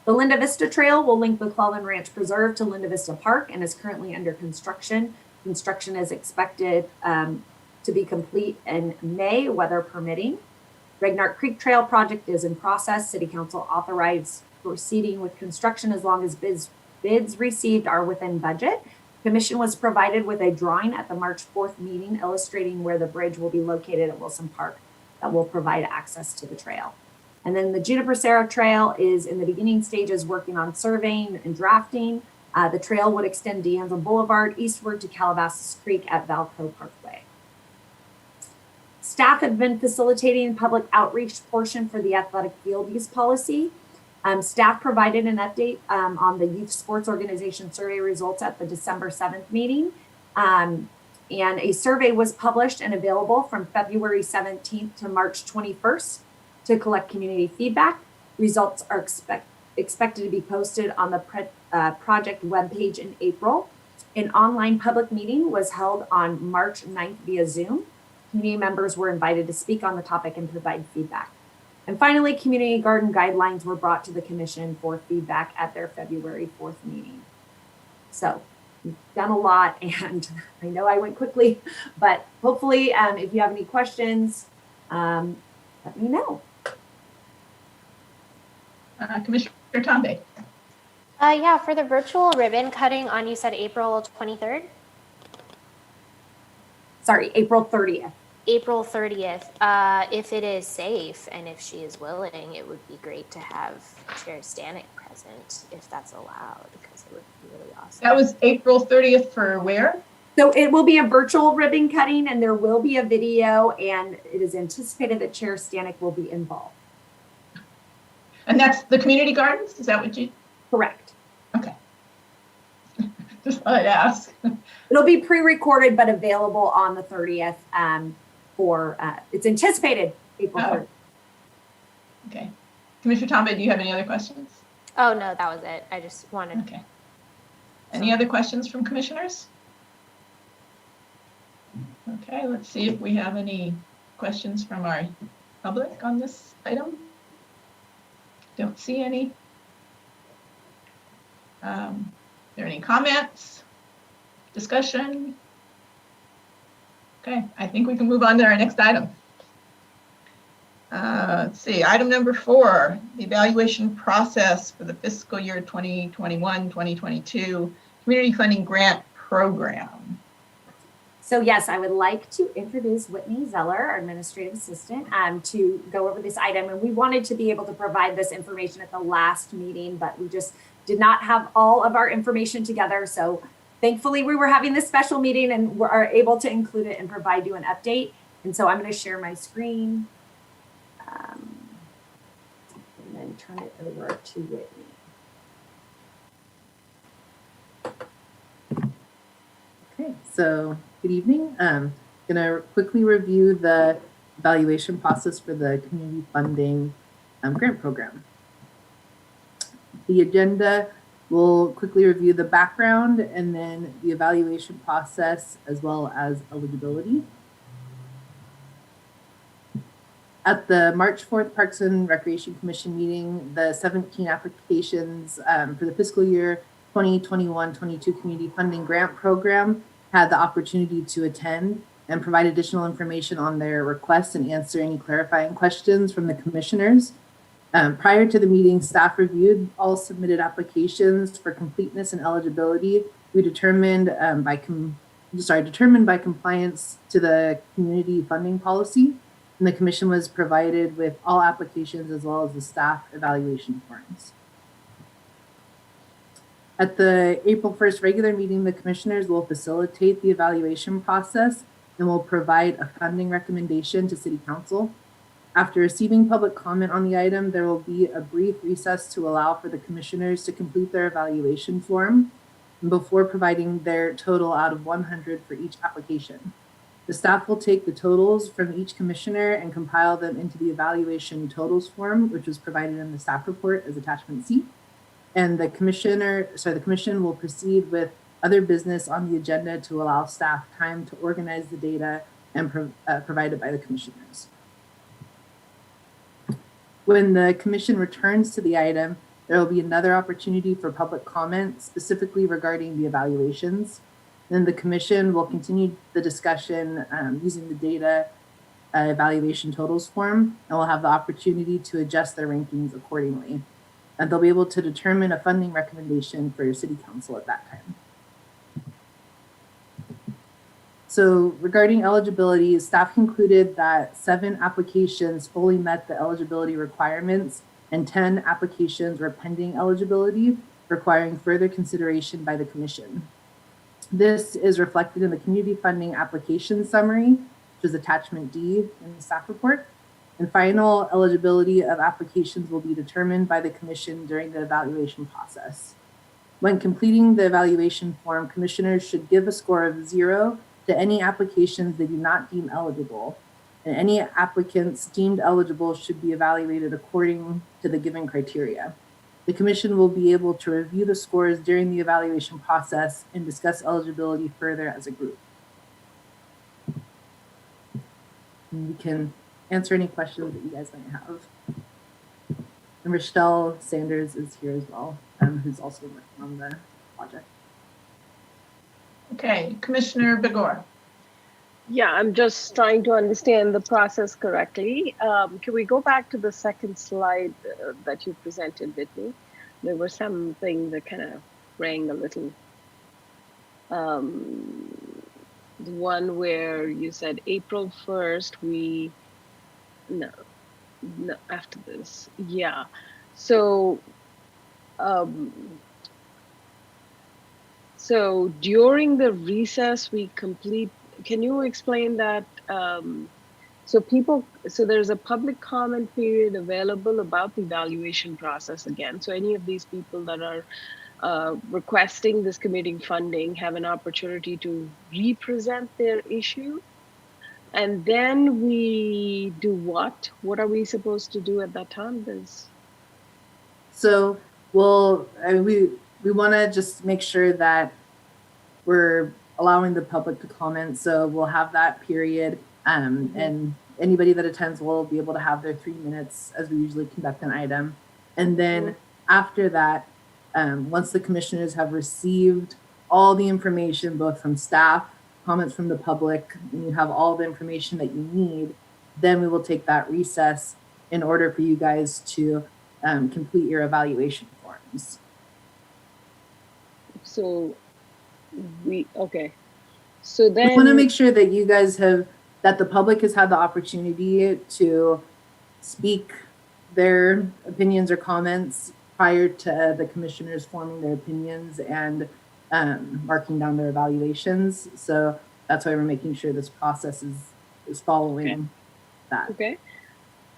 The Linda Vista Trail will link McClellan Ranch Preserve to Linda Vista Park and is currently under construction. Construction is expected to be complete in May, weather permitting. Regnart Creek Trail project is in process. City Council authorized proceeding with construction as long as bids received are within budget. Commission was provided with a drawing at the March 4th meeting illustrating where the bridge will be located at Wilson Park that will provide access to the trail. And then the Juniper Serra Trail is in the beginning stages, working on surveying and drafting. The trail would extend D'Anville Boulevard eastward to Calabasas Creek at Valco Parkway. Staff have been facilitating public outreach portion for the athletic field use policy. Staff provided an update on the youth sports organization survey results at the December 7th meeting. And a survey was published and available from February 17th to March 21st to collect community feedback. Results are expected to be posted on the project webpage in April. An online public meeting was held on March 9th via Zoom. Community members were invited to speak on the topic and provide feedback. And finally, community garden guidelines were brought to the Commission for feedback at their February 4th meeting. So we've done a lot, and I know I went quickly, but hopefully if you have any questions, let me know. Commissioner Tombe. Yeah, for the virtual ribbon cutting on, you said April 23rd? Sorry, April 30th. April 30th. If it is safe and if she is willing, it would be great to have Chair Stanek present, if that's allowed, because it would be really awesome. That was April 30th for where? So it will be a virtual ribbon cutting, and there will be a video, and it is anticipated that Chair Stanek will be involved. And that's the community gardens? Is that what you? Correct. Okay. Just thought I'd ask. It'll be pre-recorded but available on the 30th for, it's anticipated April 3rd. Okay. Commissioner Tombe, do you have any other questions? Oh, no, that was it. I just wanted. Okay. Any other questions from commissioners? Okay, let's see if we have any questions from our public on this item. Don't see any. Are there any comments? Discussion? Okay, I think we can move on to our next item. Let's see, item number 4, the evaluation process for the fiscal year 2021-2022 Community Funding Grant Program. So yes, I would like to introduce Whitney Zeller, our administrative assistant, to go over this item. And we wanted to be able to provide this information at the last meeting, but we just did not have all of our information together. So thankfully we were having this special meeting and we are able to include it and provide you an update. And so I'm going to share my screen and then turn it over to Whitney. Okay, so good evening. Gonna quickly review the evaluation process for the community funding grant program. The agenda will quickly review the background and then the evaluation process as well as eligibility. At the March 4th Parks and Recreation Commission meeting, the 17 applications for the fiscal year 2021-22 community funding grant program had the opportunity to attend and provide additional information on their requests and answer any clarifying questions from the commissioners. Prior to the meeting, staff reviewed all submitted applications for completeness and eligibility. We determined by compliance to the community funding policy, and the commission was provided with all applications as well as the staff evaluation forms. At the April 1st regular meeting, the commissioners will facilitate the evaluation process and will provide a funding recommendation to City Council. After receiving public comment on the item, there will be a brief recess to allow for the commissioners to complete their evaluation form before providing their total out of 100 for each application. The staff will take the totals from each commissioner and compile them into the evaluation totals form, which was provided in the staff report as attachment C. And the commission will proceed with other business on the agenda to allow staff time to organize the data and provided by the commissioners. When the commission returns to the item, there will be another opportunity for public comment, specifically regarding the evaluations. Then the commission will continue the discussion using the data evaluation totals form, and will have the opportunity to adjust their rankings accordingly. And they'll be able to determine a funding recommendation for your City Council at that time. So regarding eligibility, staff concluded that 7 applications fully met the eligibility requirements and 10 applications were pending eligibility, requiring further consideration by the commission. This is reflected in the community funding application summary, which is attachment D in the staff report. And final eligibility of applications will be determined by the commission during the evaluation process. When completing the evaluation form, commissioners should give a score of 0 to any applications they do not deem eligible, and any applicants deemed eligible should be evaluated according to the given criteria. The commission will be able to review the scores during the evaluation process and discuss eligibility further as a group. And we can answer any questions that you guys might have. And Rochelle Sanders is here as well, who's also working on the project. Okay, Commissioner Bagor. Yeah, I'm just trying to understand the process correctly. Can we go back to the second slide that you presented with me? There was something that kind of rang a little. The one where you said April 1st, no, after this. Yeah. So, so during the recess, can you explain that? So there's a public comment period available about the evaluation process again. So any of these people that are requesting this community funding have an opportunity to represent their issue. And then we do what? What are we supposed to do at that time? So we want to just make sure that we're allowing the public to comment. So we'll have that period, and anybody that attends will be able to have their 3 minutes as we usually conduct an item. And then after that, once the commissioners have received all the information, both from staff, comments from the public, and you have all the information that you need, then we will take that recess in order for you guys to complete your evaluation forms. So so then we want to make sure that you guys that the public has had the opportunity to speak their opinions or comments prior to the commissioners forming their opinions and marking down their evaluations. So that's why we're making sure this process is following that. Okay.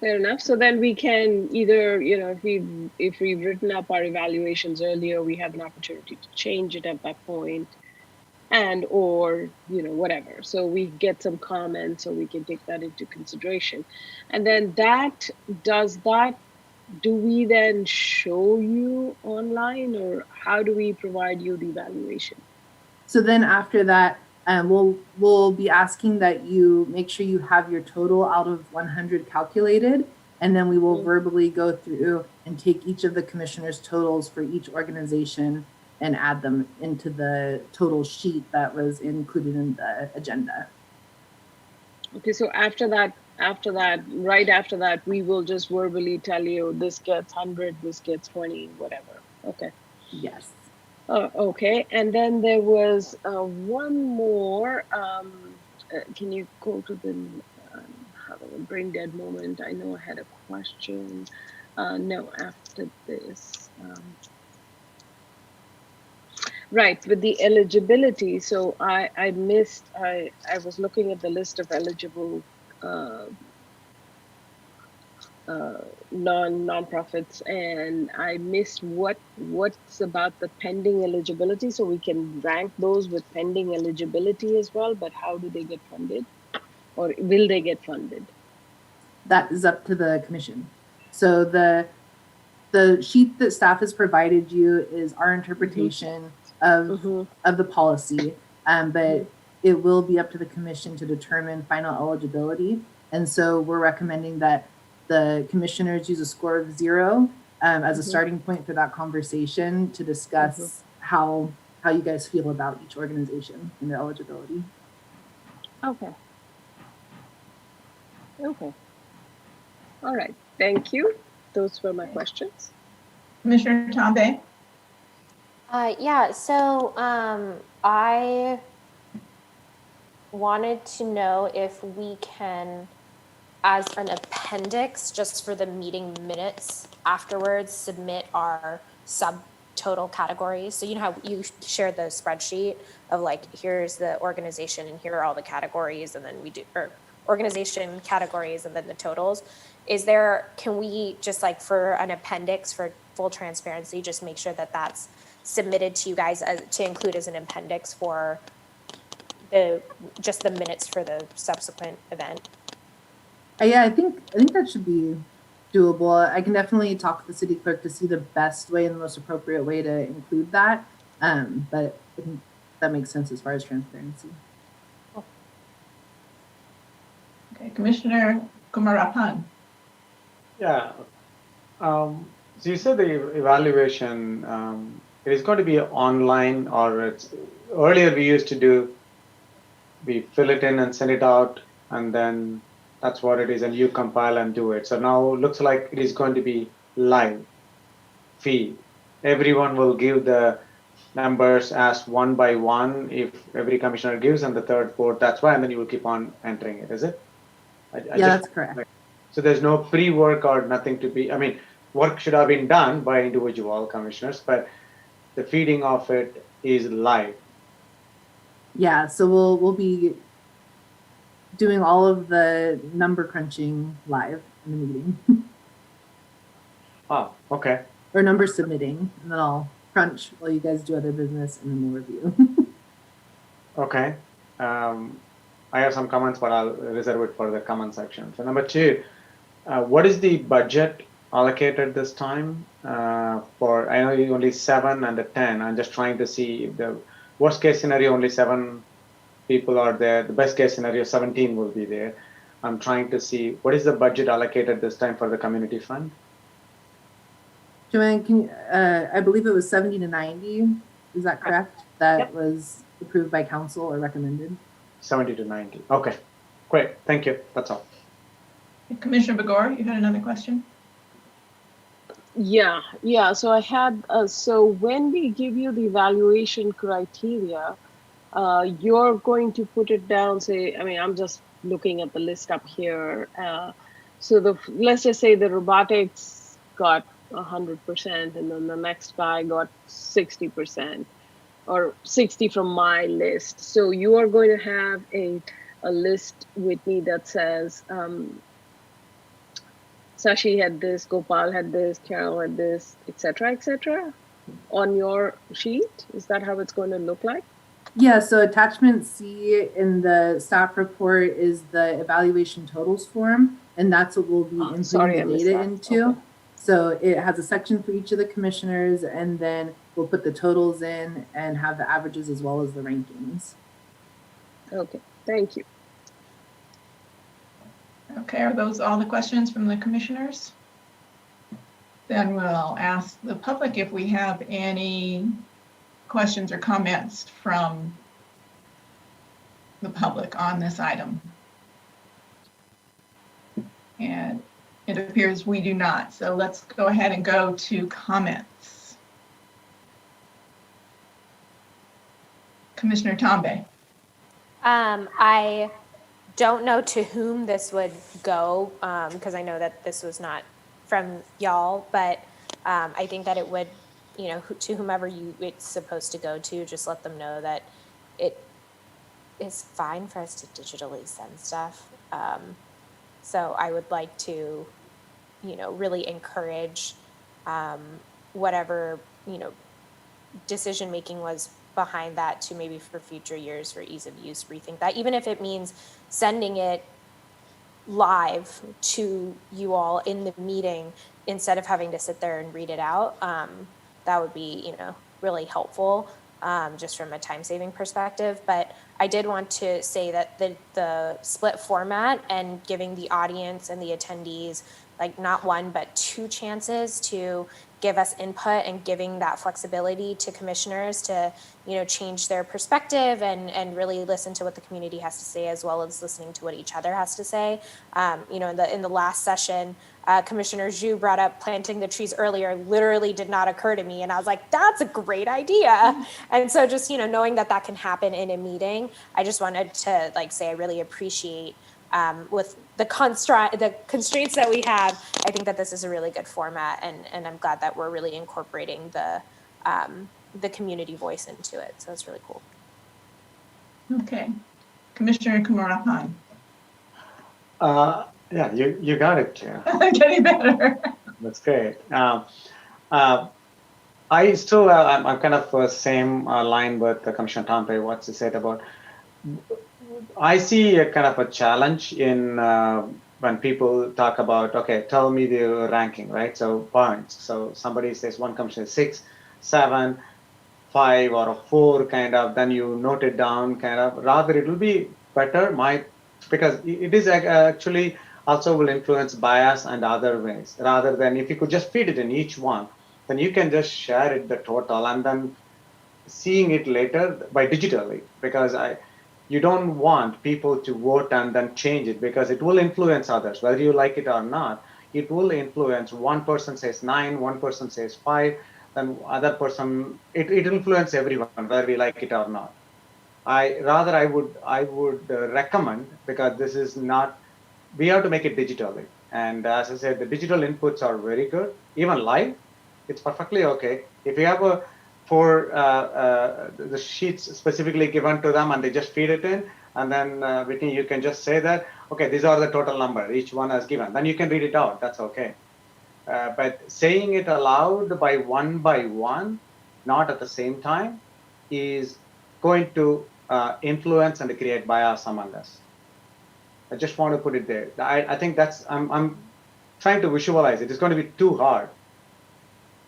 Fair enough. So then we can either, if we've written up our evaluations earlier, we have an opportunity to change it at that point, and or whatever. So we get some comments, so we can take that into consideration. And then do we then show you online, or how do we provide you the evaluation? So then after that, we'll be asking that you make sure you have your total out of 100 calculated, and then we will verbally go through and take each of the commissioners' totals for each organization and add them into the total sheet that was included in the agenda. Okay, so right after that, we will just verbally tell you this gets 100, this gets 20, whatever. Okay. Yes. Okay, and then there was one more. Can you go to the brain dead moment? I know I had a question. No, after this. Right, with the eligibility. So I was looking at the list of eligible non-profits, and I missed what's about the pending eligibility. So we can rank those with pending eligibility as well, but how do they get funded, or will they get funded? That is up to the commission. So the sheet that staff has provided you is our interpretation of the policy, but it will be up to the commission to determine final eligibility. And so we're recommending that the commissioners use a score of 0 as a starting point for that conversation to discuss how you guys feel about each organization and their eligibility. Okay. All right. Thank you. Those were my questions. Commissioner Tombe? Yeah, so I wanted to know if we can, as an appendix, just for the meeting minutes afterwards, submit our subtotal categories. So you know how you shared the spreadsheet of like, here's the organization and here are all the categories, and then we do, or organization categories and then the totals. Can we just like for an appendix for full transparency, just make sure that that's submitted to you guys to include as an appendix for just the minutes for the subsequent event? Yeah, I think that should be doable. I can definitely talk to the city clerk to see the best way and the most appropriate way to include that. But I think that makes sense as far as transparency. Okay, Commissioner Kumarapan. Yeah. So you said the evaluation, it is going to be online, or earlier we used to do, we fill it in and send it out, and then that's what it is, and you compile and do it. So now it looks like it is going to be live feed. Everyone will give the numbers as one by one if every commissioner gives, and the third, fourth, that's why, and then you will keep on entering it, is it? That's correct. So there's no pre-work or nothing to be, I mean, work should have been done by individual commissioners, but the feeding of it is live. Yeah, so we'll be doing all of the number crunching live in the meeting. Oh, okay. Or number submitting, and then I'll crunch while you guys do other business, and then we'll review. Okay. I have some comments, but I'll reserve it for the comment section. So number 2, what is the budget allocated this time for, I know you only 7 and a 10. I'm just trying to see if the worst case scenario, only 7 people are there. The best case scenario, 17 will be there. I'm trying to see what is the budget allocated this time for the community fund? Joanne, I believe it was 70 to 90. Is that correct? That was approved by council or recommended? 70 to 90. Okay, great. Thank you. That's all. Commissioner Bagor, you had another question? Yeah. So I had, so when we give you the evaluation criteria, you're going to put it down, say, I mean, I'm just looking at the list up here. So let's just say the robotics got 100%, and then the next guy got 60%. or 60 from my list. So you are going to have a list with me that says, Sashi had this, Gopal had this, Carol had this, etc., on your sheet. Is that how it's going to look like? Yeah, so attachment C in the staff report is the evaluation totals form, and that's what we'll be inputting Sorry, I the missed data that. into. Okay. So it has a section for each of the commissioners, and then we'll put the totals in and have the averages as well as the rankings. Okay, thank you. Okay, are those all the questions from the commissioners? Then we'll ask the public if we have any questions or comments from the public on this item. And it appears we do not. So let's go ahead and go to comments. Commissioner Tombe. I don't know to whom this would go, because I know that this was not from y'all, but I think that it would, you know, to whomever it's supposed to go to, just let them know that it is fine for us to digitally send stuff. So I would like to, you know, really encourage whatever, you know, decision making was behind that to maybe for future years for ease of use, rethink that, even if it means sending it live to you all in the meeting instead of having to sit there and read it out. That would be, you know, really helpful just from a time saving perspective. But I did want to say that the split format and giving the audience and the attendees like not one, but two chances to give us input and giving that flexibility to commissioners to, you know, change their perspective and really listen to what the community has to say, as well as listening to what each other has to say. You know, in the last session, Commissioner Zhu brought up planting the trees earlier, literally did not occur to me. And I was like, that's a great idea. And so just, you know, knowing that that can happen in a meeting, I just wanted to like say, I really appreciate with the constraints that we have, I think that this is a really good format, and I'm glad that we're really incorporating the community voice into it. So it's really cool. Okay, Commissioner Kumarapan. Yeah, you got it, Chair. Getting better. That's great. I still, I'm kind of same line with Commissioner Tompe, what she said about. I see a kind of a challenge in when people talk about, okay, tell me the ranking, right? So points. So somebody says one commissioner is 6, 7, 5, or a 4 kind of, then you note it down kind of. Rather, it will be better, because it is actually also will influence bias and other ways. Rather than if you could just feed it in each one, then you can just share it the total and then seeing it later by digitally, because you don't want people to vote and then change it, because it will influence others, whether you like it or not. It will influence, one person says 9, one person says 5, then other person, it influences everyone, whether we like it or not. I would recommend, because this is not, we have to make it digitally. And as I said, the digital inputs are very good, even live, it's perfectly okay. If you have for the sheets specifically given to them and they just feed it in, and then Whitney, you can just say that, okay, these are the total number, each one has given. Then you can read it out, that's okay. But saying it aloud by one, not at the same time, is going to influence and create bias among us. I just want to put it there. I think that's, I'm trying to visualize it. It's going to be too hard.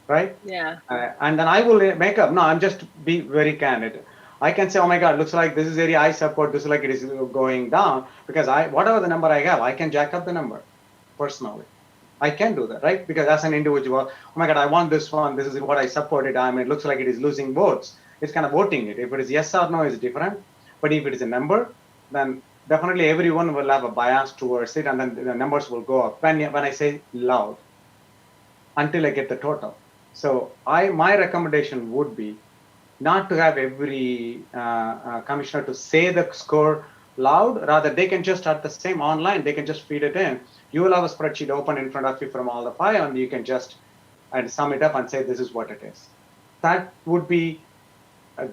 Right? Yeah. And then I will make up. No, I'm just be very candid. I can say, oh my God, looks like this is area I support. This is like it is going down, because whatever the number I have, I can jack up the number personally. I can do that, right? Because as an individual, oh my God, I want this one. This is what I supported. I mean, it looks like it is losing votes. It's kind of voting it. If it is yes or no, it's different. But if it is a number, then definitely everyone will have a bias towards it, and then the numbers will go up. When I say loud, until I get the total. So my recommendation would be not to have every commissioner to say the score loud. Rather, they can just at the same online, they can just feed it in. You will have a spreadsheet open in front of you from all the 5, and you can just sum it up and say this is what it is. That would be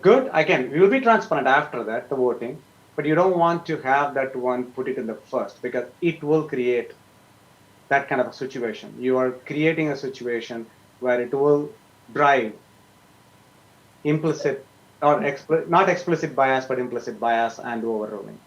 Good. Again, we will be transparent after that, the voting, but you don't want to have that one put it in the first because it will create that kind of a situation. You are creating a situation where it will drive implicit or not explicit bias, but implicit bias and overruling.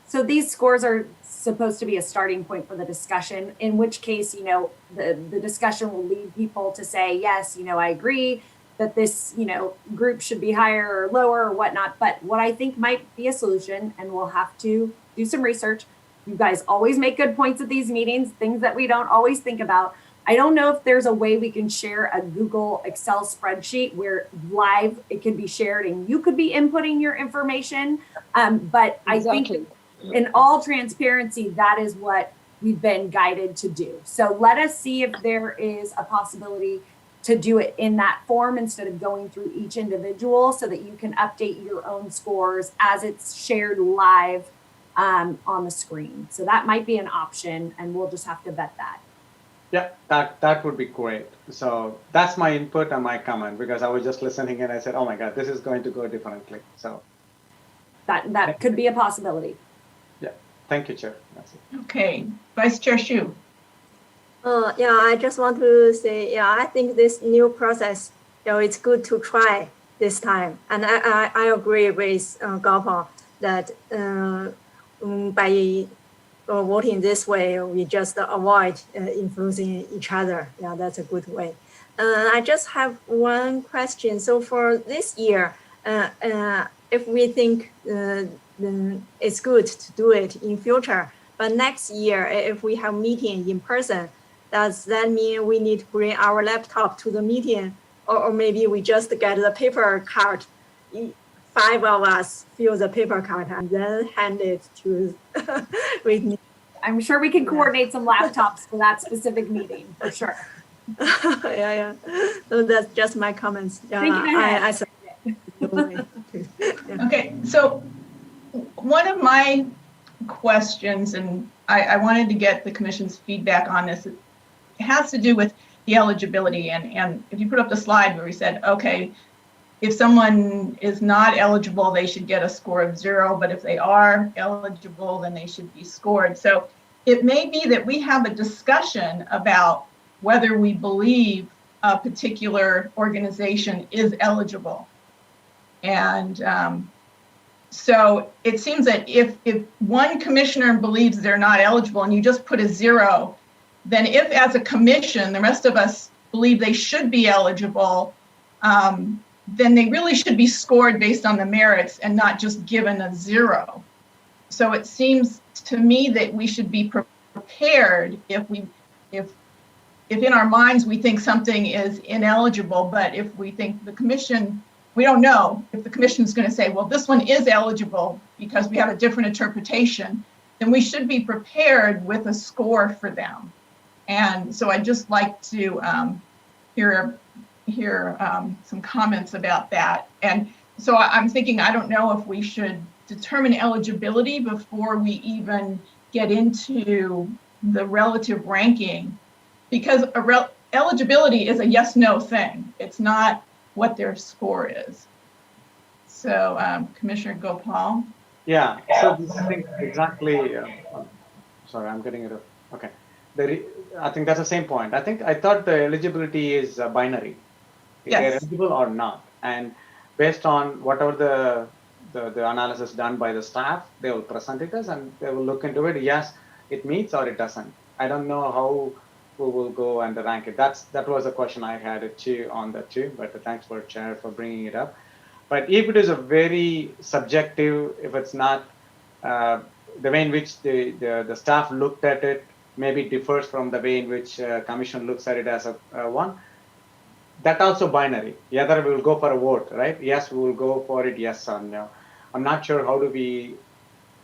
So these scores are supposed to be a starting point for the discussion, in which case, you know, the discussion will lead people to say, yes, you know, I agree that this, you know, group should be higher or lower or whatnot. But what I think might be a solution, and we'll have to do some research. You guys always make good points at these meetings, things that we don't always think about. I don't know if there's a way we can share a Google Excel spreadsheet where live it can be shared and you could be inputting your information. But I think in all transparency, that is what we've been guided to do. So let us see if there is a possibility to do it in that form instead of going through each individual so that you can update your own scores as it's shared live on the screen. So that might be an option and we'll just have to vet that. Yeah, that would be great. So that's my input and my comment because I was just listening and I said, oh my God, this is going to go differently. So that could be a possibility. Yeah, thank you, Chair. That's it. Okay, Vice Chair Shu. Yeah, I just want to say, yeah, I think this new process, you know, it's good to try this time. And I agree with Gopal that by voting this way, we just avoid influencing each other. Yeah, that's a good way. I just have one question. So for this year, if we think it's good to do it in future, but next year, if we have meeting in person, does that mean we need to bring our laptop to the meeting, or maybe we just get the paper card? 5 of us fill the paper card and then hand it to Whitney. I'm sure we can coordinate some laptops for that specific meeting for sure. Yeah. So that's just my comments. Okay, so one of my questions, and I wanted to get the commission's feedback on this, it has to do with the eligibility. And if you put up the slide where we said, okay, if someone is not eligible, they should get a score of 0, but if they are eligible, then they should be scored. So it may be that we have a discussion about whether we believe a particular organization is eligible. And so it seems that if one commissioner believes they're not eligible and you just put a 0, then if as a commission, the rest of us believe they should be eligible, then they really should be scored based on the merits and not just given a 0. So it seems to me that we should be prepared if in our minds we think something is ineligible, but if we think the commission, we don't know if the commission is going to say, well, this one is eligible because we have a different interpretation, then we should be prepared with a score for them. And so I'd just like to hear some comments about that. And so I'm thinking, I don't know if we should determine eligibility before we even get into the relative ranking, because eligibility is a yes/no thing. It's not what their score is. So Commissioner Gopal. Yeah, so this I think exactly, sorry, I'm getting it. Okay. I think that's the same point. I thought the eligibility is binary. If they're eligible or not. And based on whatever the analysis done by the staff, they will present it as and they will look into it. Yes, it meets or it doesn't. I don't know how we will go and rank it. That was a question I had on that too, but thanks for Chair for bringing it up. But if it is a very subjective, if it's not the way in which the staff looked at it, maybe differs from the way in which Commission looks at it as a one. That also binary. Either we will go for a vote, right? Yes, we will go for it, yes or no. I'm not sure how do we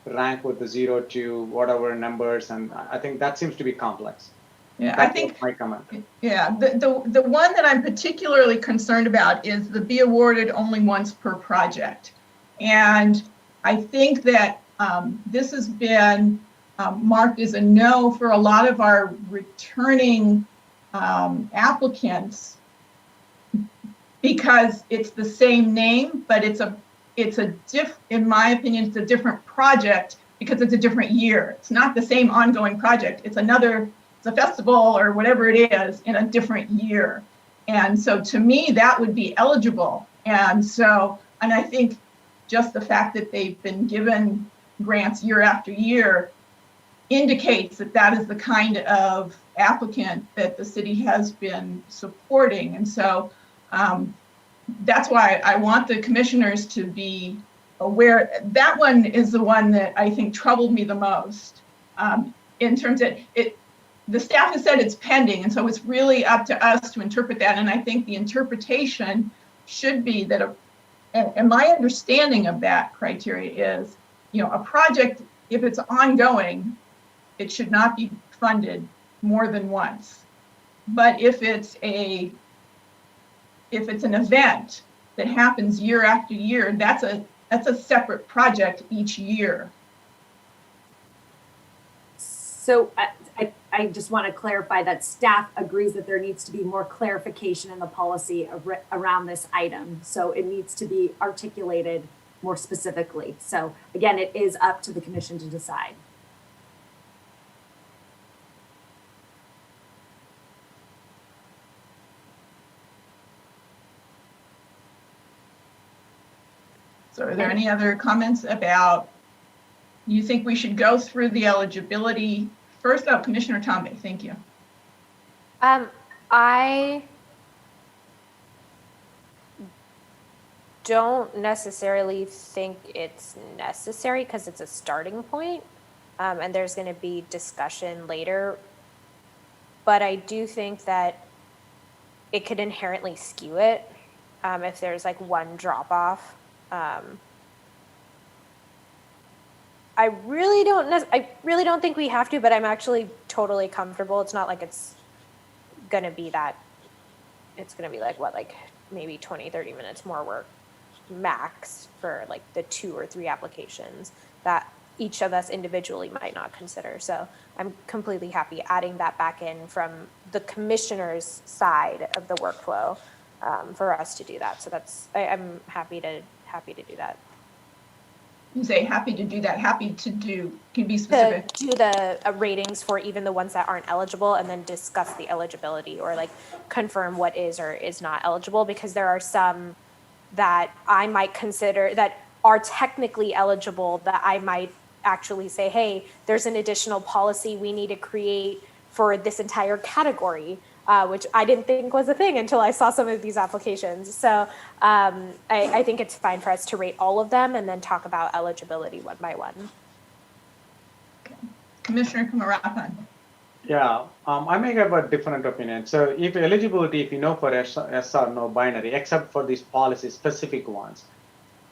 rank with the 0 to whatever numbers, and I think that seems to be complex. Yeah, That's I think my comment. Yeah, the one that I'm particularly concerned about is the be awarded only once per project. And I think that this has been marked as a no for a lot of our returning applicants because it's the same name, but in my opinion, it's a different project because it's a different year. It's not the same ongoing project. It's a festival or whatever it is in a different year. And so to me, that would be eligible. And I think just the fact that they've been given grants year after year indicates that that is the kind of applicant that the city has been supporting. And so that's why I want the commissioners to be aware. That one is the one that I think troubled me the most in terms of the staff has said it's pending. And so it's really up to us to interpret that. And I think the interpretation should be that, and my understanding of that criteria is, a project, if it's ongoing, it should not be funded more than once. But if it's an event that happens year after year, that's a separate project each year. So I just want to clarify that staff agrees that there needs to be more clarification in the policy around this item. So it needs to be articulated more specifically. So again, it is up to the commission to decide. So are there any other comments about, you think we should go through the eligibility? First up, Commissioner Tombe, thank you. I don't necessarily think it's necessary because it's a starting point, and there's going to be discussion later. But I do think that it could inherently skew it if there's like one drop off. I really don't think we have to, but I'm actually totally comfortable. It's not like it's going to be that, it's going to be like maybe 20, 30 minutes more work max for like the 2 or 3 applications that each of us individually might not consider. So I'm completely happy adding that back in from the commissioner's side of the workflow for us to do that. So I'm happy to do that. You say happy to do that, happy to do, can be specific. To do the ratings for even the ones that aren't eligible and then discuss the eligibility or like confirm what is or is not eligible, because there are some that I might consider that are technically eligible that I might actually say, hey, there's an additional policy we need to create for this entire category, which I didn't think was a thing until I saw some of these applications. So I think it's fine for us to rate all of them and then talk about eligibility one by one. Okay. Commissioner Kumarapan. Yeah, I may have a different opinion. So if eligibility, if you know for yes or no binary, except for these policy specific ones,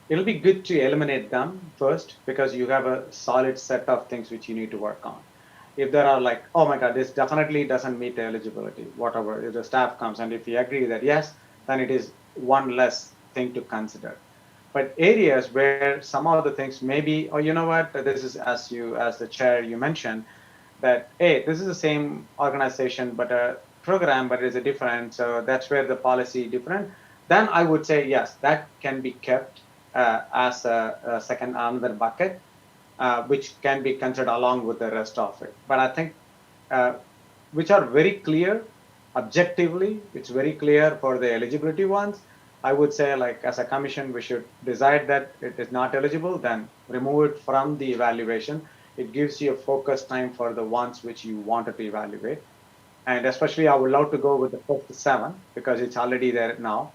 it'll be good to eliminate them first because you have a solid set of things which you need to work on. If there are like, oh my God, this definitely doesn't meet the eligibility, whatever, if the staff comes and if you agree that yes, then it is one less thing to consider. But areas where some of the things maybe, oh, you know what, this is as the chair, you mentioned that, hey, this is the same organization, but a program, but it's a different, so that's where the policy different. Then I would say, yes, that can be kept as a second, another bucket. Which can be considered along with the rest of it. But I think which are very clear, objectively, it's very clear for the eligibility ones. I would say like as a commission, we should decide that it is not eligible, then remove it from the evaluation. It gives you a focus time for the ones which you wanted to evaluate. And especially I would love to go with the first 7 because it's already there now.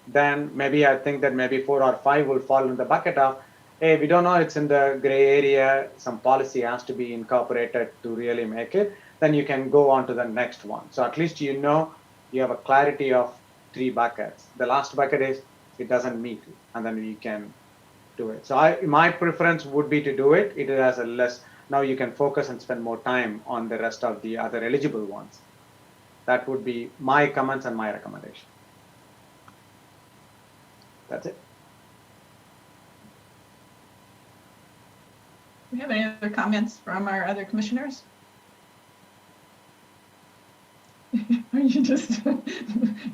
Then maybe I think that maybe 4 or 5 will fall in the bucket of, hey, we don't know, it's in the gray area, some policy has to be incorporated to really make it, then you can go on to the next one. So at least you know you have a clarity of 3 buckets. The last bucket is it doesn't meet, and then you can do it. So my preference would be to do it. It has a less, now you can focus and spend more time on the rest of the other eligible ones. That would be my comments and my recommendation. That's it. Do we have any other comments from our other commissioners? Are You just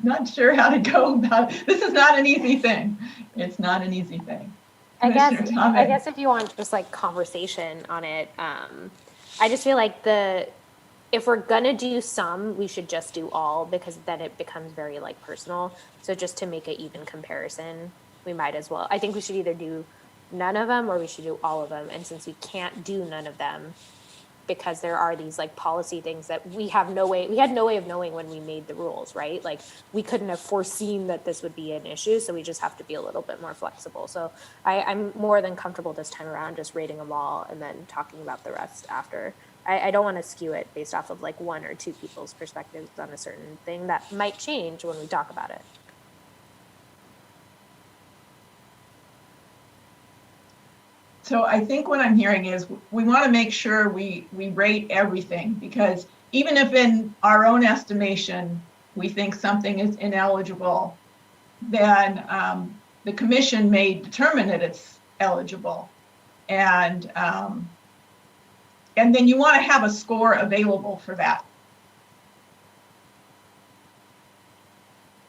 not sure how to go about it. This is not an easy thing. It's not an easy thing. I Commissioner Thomas. guess if you want just like conversation on it, I just feel like if we're gonna do some, we should just do all, because then it becomes very like personal. So just to make an even comparison, we might as well. I think we should either do none of them or we should do all of them. And since we can't do none of them, because there are these like policy things that we had no way of knowing when we made the rules, right? Like we couldn't have foreseen that this would be an issue, so we just have to be a little bit more flexible. So I'm more than comfortable this time around just rating them all and then talking about the rest after. I don't want to skew it based off of like one or two people's perspectives on a certain thing that might change when we talk about it. So I think what I'm hearing is we want to make sure we rate everything, because even if in our own estimation we think something is ineligible, then the commission may determine that it's eligible, and then you want to have a score available for that.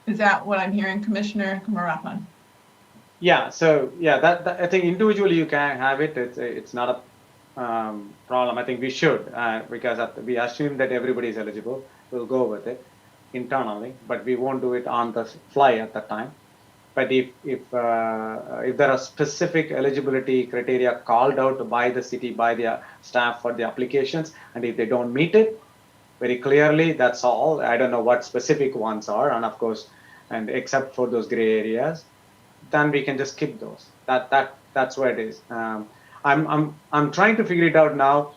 Is that what I'm hearing, Commissioner Kumarapan? Yeah, so yeah, that I think individually you can have it. It's not a problem. I think we should, because we assume that everybody is eligible. We'll go with it internally, but we won't do it on the fly at that time. But if there are specific eligibility criteria called out by the city, by the staff for the applications, and if they don't meet it very clearly, that's all. I don't know what specific ones are, and of course, and except for those gray areas, then we can just skip those. That's what it is. I'm trying to figure it out now.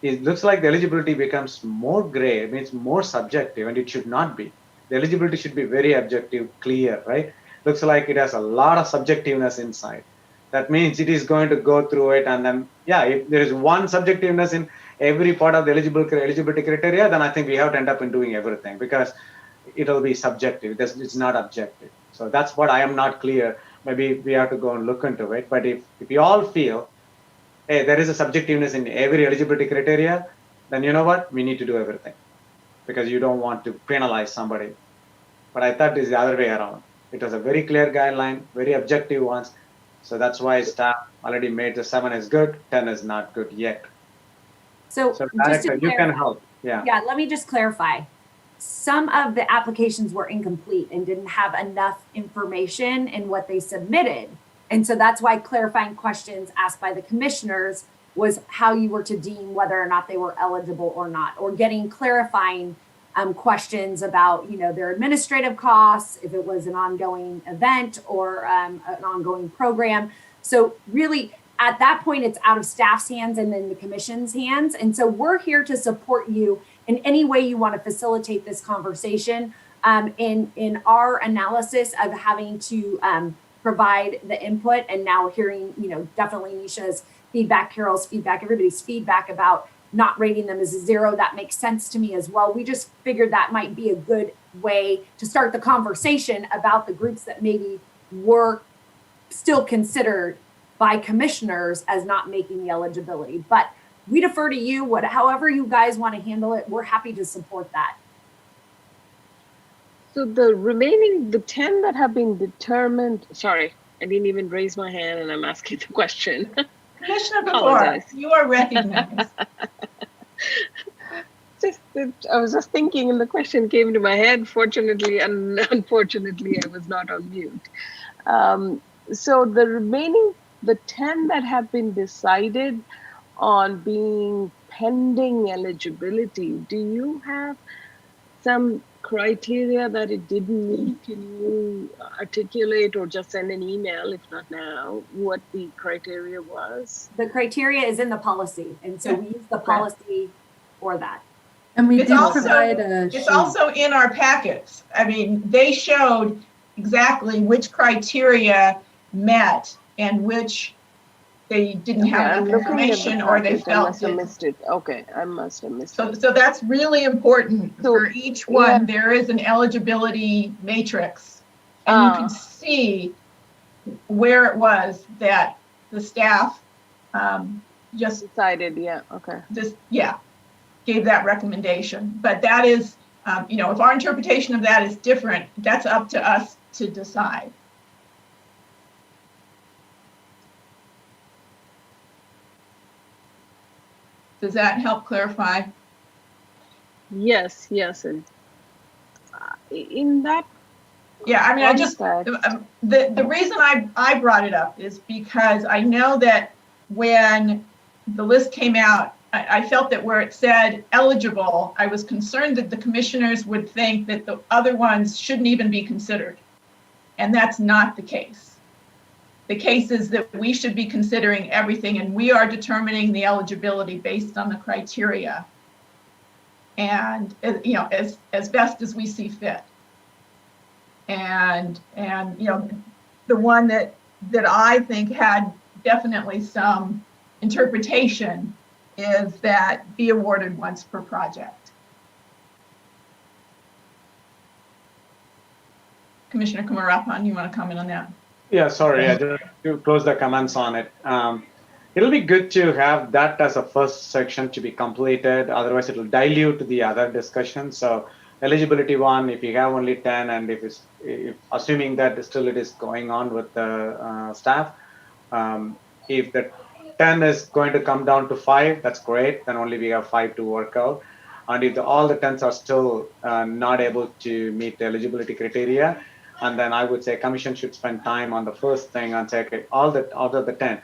It looks like the eligibility becomes more gray. It means more subjective, and it should not be. The eligibility should be very objective, clear, right? Looks like it has a lot of subjectiveness inside. That means it is going to go through it, and then if there is one subjectiveness in every part of the eligibility criteria, then I think we have to end up in doing everything, because it'll be subjective. It's not objective. So that's what I am not clear. Maybe we have to go and look into it. But if you all feel, hey, there is a subjectiveness in every eligibility criteria, then you know what? We need to do everything, because you don't want to penalize somebody. But I thought it's the other way around. It was a very clear guideline, very objective ones. So that's why staff already made the 7 is good, 10 is not good yet. So Director, you can help. Yeah, let me just clarify. Some of the applications were incomplete and didn't have enough information in what they submitted. And so that's why clarifying questions asked by the commissioners was how you were to deem whether or not they were eligible or not, or getting clarifying questions about, their administrative costs, if it was an ongoing event or an ongoing program. So really, at that point, it's out of staff's hands and then the commission's hands. And so we're here to support you in any way you want to facilitate this conversation. In our analysis of having to provide the input, and now hearing, definitely Nisha's feedback, Carol's feedback, everybody's feedback about not rating them as a 0, that makes sense to me as well. We just figured that might be a good way to start the conversation about the groups that maybe were still considered by commissioners as not making the eligibility. But we defer to you, however you guys want to handle it. We're happy to support that. So the 10 that have been determined, sorry, I didn't even raise my hand and I'm asking the question. Commissioner Bagor, you are recognized. I was just thinking and the question came to my head. Fortunately and unfortunately, I was not on mute. So the 10 that have been decided on being pending eligibility, do you have some criteria that it didn't meet? Can you articulate or just send an email, if not now, what the criteria was? The criteria is in the policy, and so we use the policy for that. And we It's do also- provide a It's sheet. also in our packets. I mean, they showed exactly which criteria met and which they didn't have I'm enough looking at the information, or they package. I felt must have didn't. missed it. Okay, I must have missed it. So that's really important. So, For each one, there is an eligibility matrix. And you can see where it was that the staff just Decided, yeah, okay. gave that recommendation. But that is You know, if our interpretation of that is different, that's up to us to decide. Does that help clarify? Yes, yes. And in that Yeah, I mean, I just, context, the reason I brought it up is because I know that when the list came out, I felt that where it said eligible, I was concerned that the commissioners would think that the other ones shouldn't even be considered. And that's not the case. The case is that we should be considering everything, and we are determining the eligibility based on the criteria. And, you know, as best as we see fit. And you know, the one that I think had definitely some interpretation is that be awarded once per project. Commissioner Kumarapan, you want to comment on that? Yeah, sorry, I just to close the comments on it. It'll be good to have that as a first section to be completed. Otherwise, it'll dilute the other discussion. So eligibility one, if you have only 10, and if assuming that still it is going on with the staff, if the 10 is going to come down to 5, that's great. Then only we have 5 to work out. And if all the 10s are still not able to meet the eligibility criteria, and then I would say commission should spend time on the first thing and say, okay, out of the 10,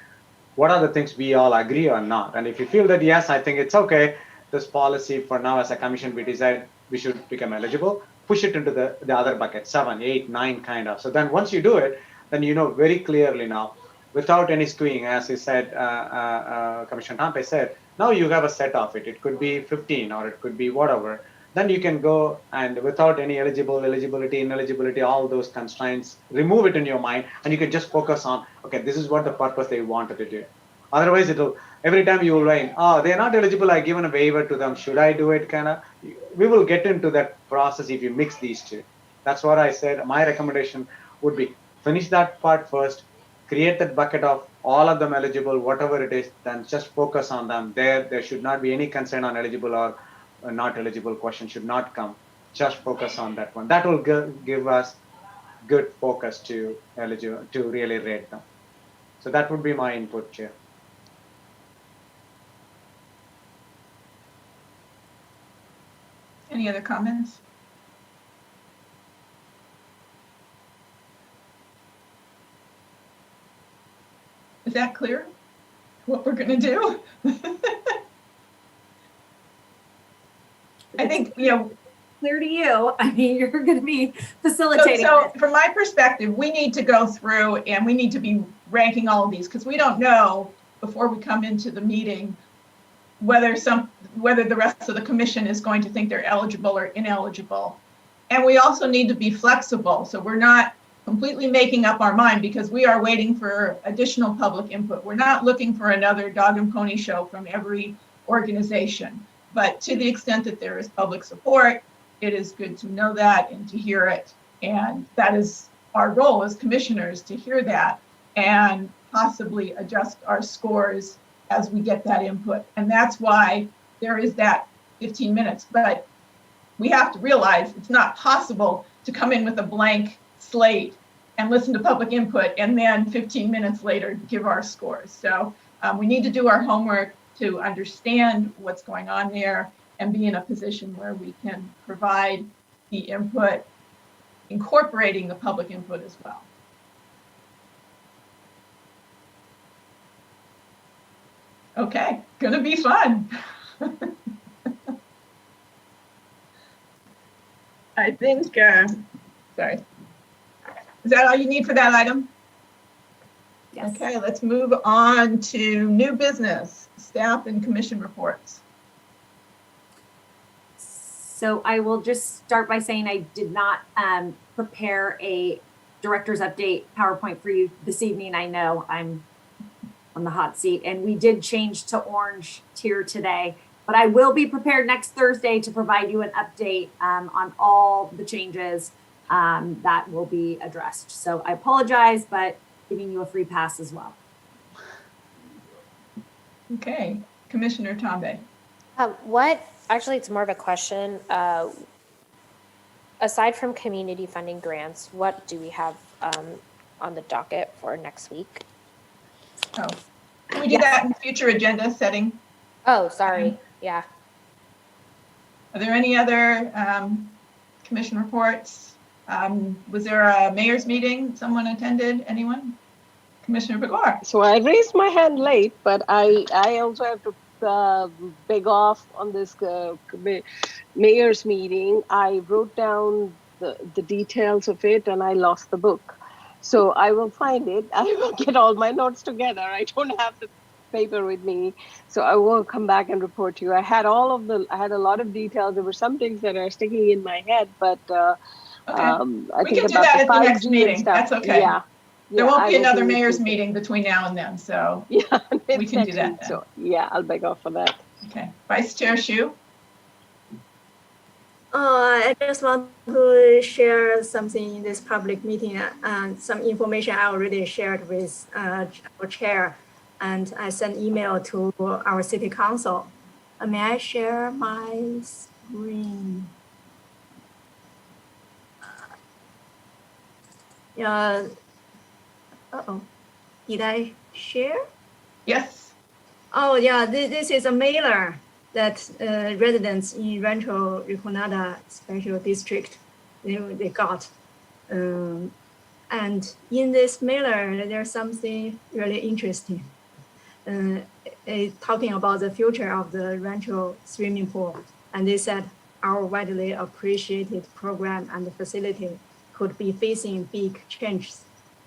what are the things we all agree or not? And if you feel that, yes, I think it's okay, this policy for now as a commission, we decide we should become eligible, push it into the other bucket, 7, 8, 9 kind of. So then once you do it, then you know very clearly now, without any skewing, as he said, Commissioner Tampe said, now you have a set of it. It could be 15 or it could be whatever. Then you can go and without any eligibility, ineligibility, all those constraints, remove it in your mind, and you can just focus on, okay, this is what the purpose they wanted to do. Otherwise, every time you will write, oh, they're not eligible, I given a waiver to them, should I do it, we will get into that process if you mix these two. That's what I said. My recommendation would be finish that part first, create that bucket of all of them eligible, whatever it is, then just focus on them. There should not be any concern on eligible or not eligible question should not come. Just focus on that one. That will give us good focus to really rate them. So that would be my input, Chair. Any other comments? Is that clear? What we're going to do? I think, you know, Clear to you. I mean, you're going to be facilitating. So from my perspective, we need to go through and we need to be ranking all of these because we don't know before we come into the meeting whether the rest of the commission is going to think they're eligible or ineligible. And we also need to be flexible. So we're not completely making up our mind because we are waiting for additional public input. We're not looking for another dog and pony show from every organization. But to the extent that there is public support, it is good to know that and to hear it. And that is our role as commissioners, to hear that and possibly adjust our scores as we get that input. And that's why there is that 15 minutes. But we have to realize it's not possible to come in with a blank slate and listen to public input and then 15 minutes later give our scores. So we need to do our homework to understand what's going on there and be in a position where we can provide the input, incorporating the public input as well. Okay, gonna be fun. I think, sorry. Is that all you need for that item? Yes. Okay, let's move on to new business, staff and commission reports. So I will just start by saying I did not prepare a director's update PowerPoint for you this evening. I know I'm on the hot seat and we did change to orange tier today, but I will be prepared next Thursday to provide you an update on all the changes that will be addressed. So I apologize, but giving you a free pass as well. Okay, Commissioner Tambe. Actually, it's more of a question. aside from community funding grants, what do we have on the docket for next week? Oh, can we do that in future agenda setting? Oh, sorry. Yeah. Are there any other commission reports? Was there a mayor's meeting someone attended? Anyone? Commissioner Bagor. So I raised my hand late, but I also have to beg off on this mayor's meeting. I wrote down the details of it and I lost the book. So I will find it. I will get all my notes together. I don't have the paper with me. So I will come back and report to you. I had a lot of details. There were some things that are sticking in my head, but I We think can do about that the at the 5G next meeting. and stuff. That's okay. Yeah. There won't be I will another do it mayor's too. meeting between now and then, so Yeah, we can do that then. So yeah, I'll beg off for that. Okay. Vice Chair Shu. I just want to share something in this public meeting, some information I already shared with our chair, and I sent email to our city council. May I share my screen? Yeah. Uh-oh. Did I share? Yes. Oh, yeah, this is a mailer that residents in Rancho Rinconada Special District, they got. And in this mailer, there's something really interesting. Talking about the future of the Rancho swimming pool. And they said our widely appreciated program and facility could be facing big changes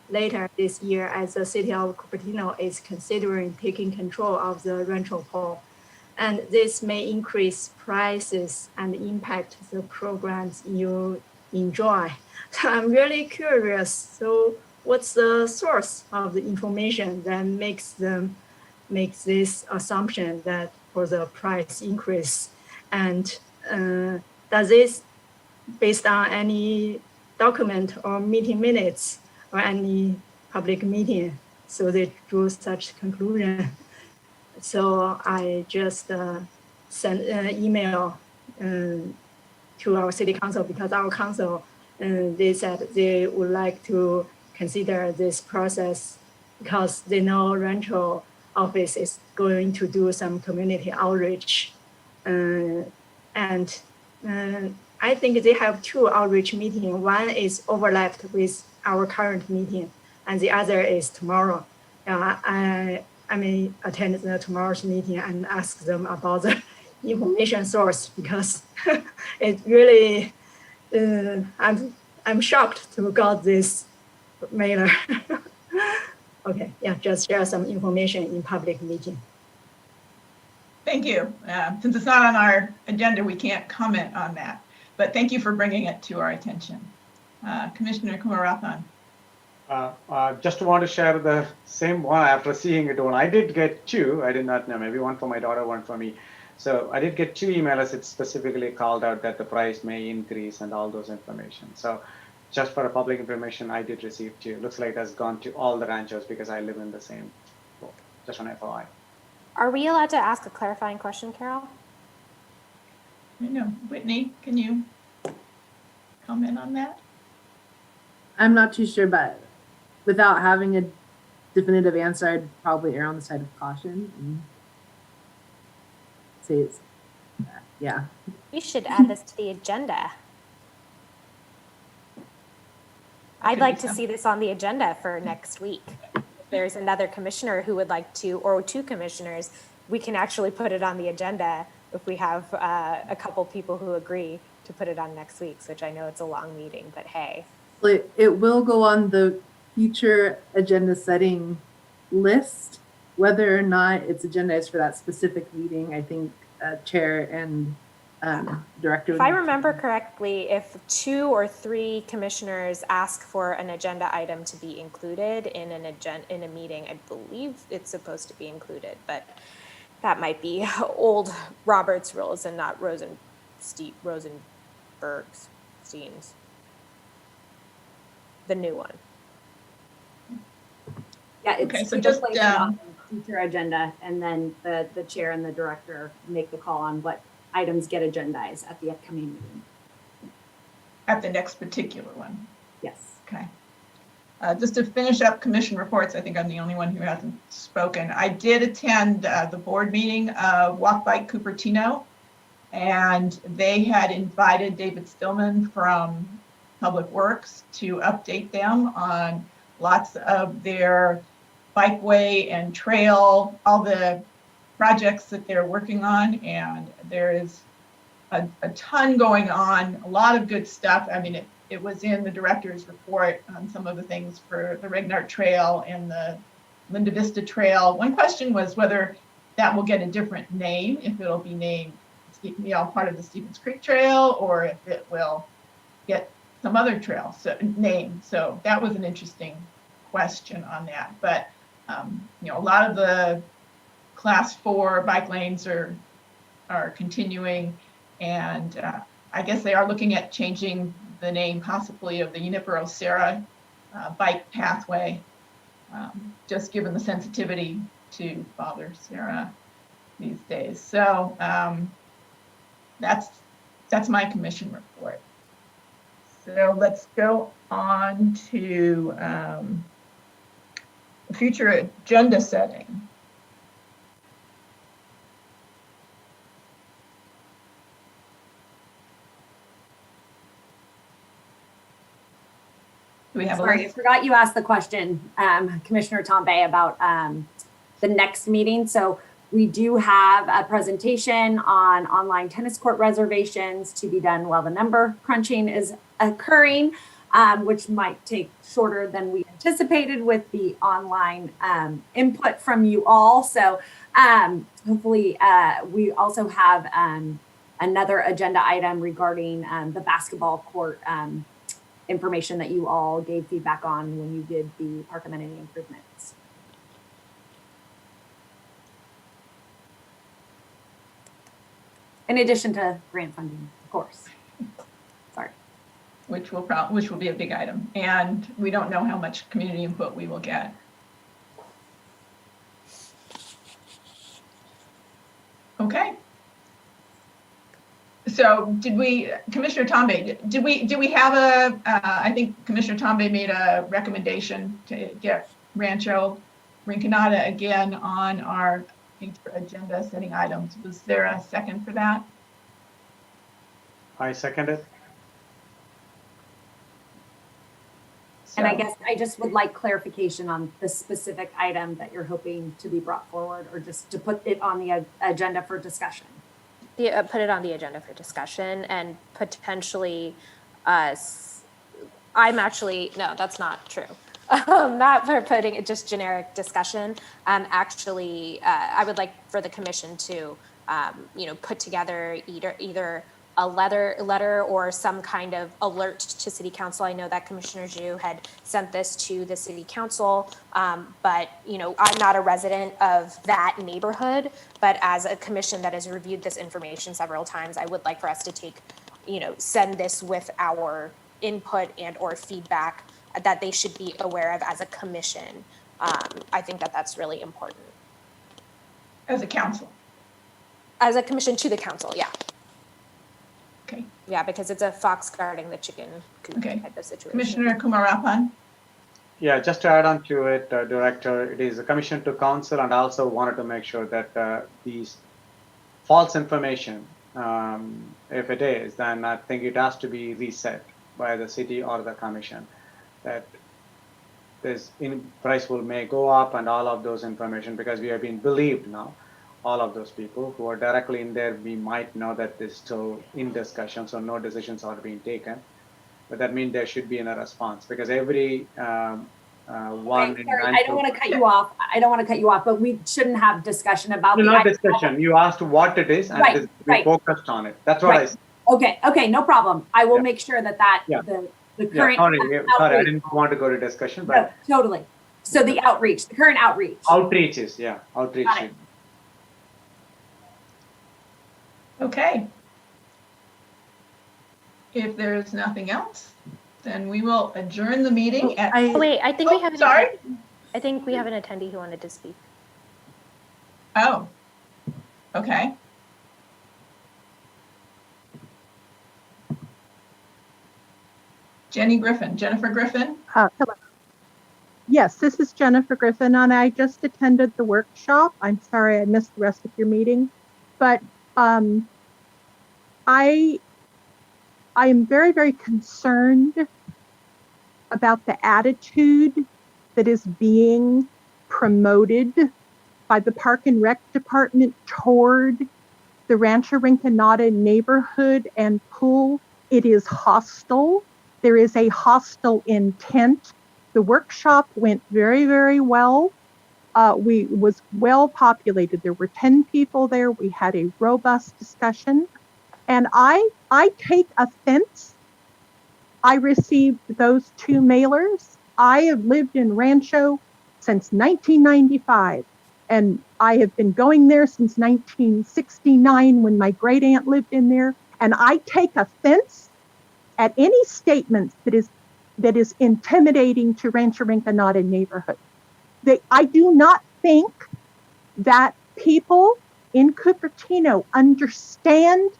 later this year as the city of Cupertino is considering taking control of the Rancho pool. And this may increase prices and impact the programs you enjoy. So I'm really curious. So what's the source of the information that makes this assumption that for the price increase? And does this based on any document or meeting minutes or any public meeting? So they drew such conclusion. So I just sent an email to our city council because our council, they said they would like to consider this process because they know Rancho office is going to do some community outreach. And I think they have two outreach meetings. One is overlapped with our current meeting and the other is tomorrow. I may attend tomorrow's meeting and ask them about the information source because it really, I'm shocked to got this mailer. Okay, yeah, just share some information in public meeting. Thank you. Since it's not on our agenda, we can't comment on that, but thank you for bringing it to our attention. Commissioner Kumarathan. Just want to share the same one after seeing it one. I did get two. I did not know, maybe one for my daughter, one for me. So I did get two emails. It specifically called out that the price may increase and all those information. So just for a public information, I did receive two. Looks like it has gone to all the ranchos because I live in the same pool. Just an FYI. Are we allowed to ask a clarifying question, Carol? I know. Whitney, can you comment on that? I'm not too sure, but without having a definitive answer, I'd probably err on the side of caution and say it's, yeah. We should add this to the agenda. I'd like to see this on the agenda for next week. If there's another commissioner who would like to, or two commissioners, we can actually put it on the agenda if we have a couple people who agree to put it on next week's, which I know it's a long meeting, but hey. It will go on the future agenda setting list, whether or not it's agendized for that specific meeting. I think chair and director. If I remember correctly, if 2 or 3 commissioners ask for an agenda item to be included in in a meeting, I believe it's supposed to be included, but that might be old Robert's rules and not Rosenberg's Steen's. The new one. Yeah, it's Okay, so either just, placed on the future agenda, and then the chair and the director make the call on what items get agendized at the upcoming meeting. at the next particular one. Yes. Okay. Just to finish up commission reports, I think I'm the only one who hasn't spoken. I did attend the board meeting of Walk Bike Cupertino, and they had invited David Stillman from Public Works to update them on lots of their bikeway and trail, all the projects that they're working on, and there is a ton going on, a lot of good stuff. I mean, it was in the director's report on some of the things for the Regnart Trail and the Linda Vista Trail. One question was whether that will get a different name, if it'll be named, part of the Stevens Creek Trail, or if it will get some other trail name. So that was an interesting question on that. But a lot of the class 4 bike lanes are continuing, and I guess they are looking at changing the name possibly of the Junipero Serra bike pathway, just given the sensitivity to Father Serra these days. So that's my commission report. So let's go on to future agenda setting. Do we have Sorry, I forgot you asked the question, Commissioner Tombe, about the next meeting. So we do have a presentation on online tennis court reservations to be done while the number crunching is occurring, which might take shorter than we anticipated with the online input from you all. So hopefully we also have another agenda item regarding the basketball court information that you all gave feedback on when you did the park amenity improvements. In addition to grant funding, of course. Sorry. Which will be a big item, and we don't know how much community input we will get. Okay. So Commissioner Tombe, did we have I think Commissioner Tombe made a recommendation to get Rancho Rinconada again on our agenda setting items. Was there a second for that? I second it. And I guess I just would like clarification on the specific item that you're hoping to be brought forward, or just to put it on the agenda for discussion. Put it on the agenda for discussion, and potentially no, that's not true. Not for putting it, just generic discussion. Actually, I would like for the commission to, put together either a letter or some kind of alert to City Council. I know that Commissioner Zhu had sent this to the City Council, but I'm not a resident of that neighborhood, but as a commission that has reviewed this information several times, I would like for us to send this with our input and or feedback that they should be aware of as a commission. I think that that's really important. As a council? As a commission to the council, yeah. Okay. Yeah, because it's a fox guarding the chicken coop type of situation. Commissioner Kumarapan? Yeah, just to add on to it, Director, it is a commission to council, and I also wanted to make sure that these false information, if it is, then I think it has to be reset by the city or the commission. That this price may go up and all of those information, because we have been believed now. All of those people who are directly in there, we might know that this is still in discussion, so no decisions are being taken. But that means there should be a response, because every one. Sorry, I don't want to cut you off. But we shouldn't have discussion about no, not discussion. You asked what it is, and we focused on it. That's what I said. Okay, no problem. I will make sure that the current sorry, I didn't want to go to discussion, but no, totally. So the current outreach. Outreach. Okay. If there's nothing else, then we will adjourn the meeting at. Wait, I think we have. Sorry. I think we have an attendee who wanted to speak. Oh. Okay. Jennifer Griffin. Hello. Yes, this is Jennifer Griffin, and I just attended the workshop. I'm sorry I missed the rest of your meeting, but I am very, very concerned about the attitude that is being promoted by the Park and Rec Department toward the Rancho Rinconada neighborhood and pool. It is hostile. There is a hostile intent. The workshop went very, very well. Was well populated. There were 10 people there. We had a robust discussion. And I take offense. I received those 2 mailers. I have lived in Rancho since 1995. And I have been going there since 1969 when my great aunt lived in there. And I take offense at any statements that is intimidating to Rancho Rinconada neighborhood. I do not think that people in Cupertino understand